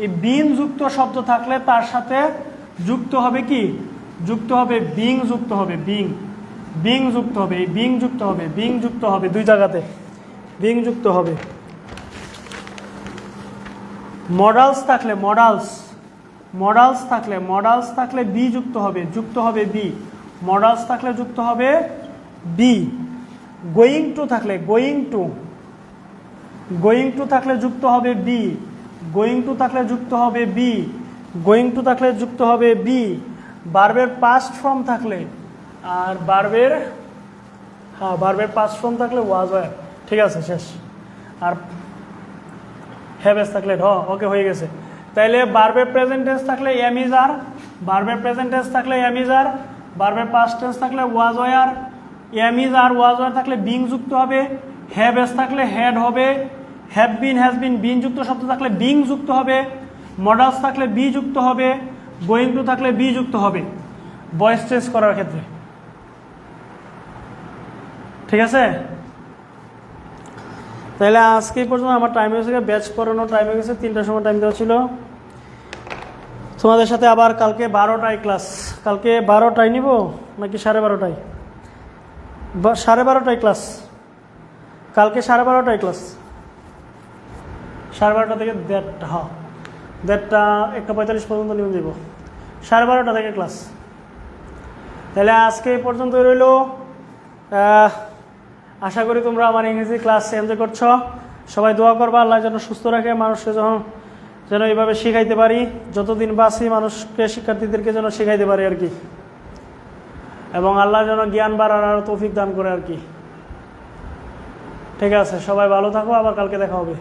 এই বিন যুক্ত শব্দ থাকলে তার সাথে যুক্ত হবে কি? যুক্ত হবে বিং, যুক্ত হবে বিং, বিং যুক্ত হবে, এই বিং যুক্ত হবে, বিং যুক্ত হবে, দুই জায়গাতে বিং যুক্ত হবে। মডালস থাকলে, মডালস, মডালস থাকলে বি যুক্ত হবে বি, মডালস থাকলে যুক্ত হবে বি। গোয়িং টু থাকলে গোয়িং টু থাকলে যুক্ত হবে বি, গোয়িং টু থাকলে যুক্ত হবে বি, গোয়িং টু থাকলে যুক্ত হবে বি। ভার্বের পাস্ট ফর্ম থাকলে আর ভার্বের পাস্ট ফর্ম থাকলে ওয়াজ হয়, ঠিক আছে শেষ। আর হ্যাভ এস থাকলে ওকে হয়ে গেছে। তাইলে ভার্বের প্রেজেন্ট টেন্স থাকলে এম ইজ আর, ভার্বের প্রেজেন্ট টেন্স থাকলে এম ইজ আর, ভার্বের পাস্ট টেন্স থাকলে ওয়াজ হয় আর, এম ইজ আর ওয়াজ হয় থাকলে বিং যুক্ত হবে, হ্যাভ এস থাকলে হ্যাড হবে, হ্যাভ বিন হ্যাজ বিন বিন যুক্ত শব্দ থাকলে বিং যুক্ত হবে, মডালস থাকলে বি যুক্ত হবে, গোয়িং টু থাকলে বি যুক্ত হবে ভয়েস চেঞ্জ করার ক্ষেত্রে, ঠিক আছে। তাহলে আজকে পর্যন্ত আমার টাইম হয়ে গেছে, ব্যাচ করানোর টাইম হয়ে গেছে, 3টার সময় টাইম দেওয়া ছিল। তোমাদের সাথে আবার কালকে 12টায় ক্লাস, কালকে 12টায় নিব নাকি 12:30টায়? 12:30টায় ক্লাস, কালকে 12:30টায় ক্লাস, 12:30 থেকে 1:30, হ্যাঁ 1:45 পর্যন্ত নিয়ে যাব, 12:30 থেকে ক্লাস। তাহলে আজকে এই পর্যন্তই রইল। আশা করি তোমরা আমার ইংরেজি ক্লাস এনজয় করছো। সবাই দোয়া করবা আল্লাহ যেন সুস্থ রাখে, মানুষকে যেন এইভাবে শিখাইতে পারি, যতদিন বাঁচি মানুষকে, শিক্ষার্থীদেরকে যেন শিখাইতে পারি আর কি, এবং আল্লাহ যেন জ্ঞান বাড়ার আর তৌফিক দান করে আর কি। ঠিক আছে, সবাই ভালো থাকো, আবার কালকে দেখা হবে।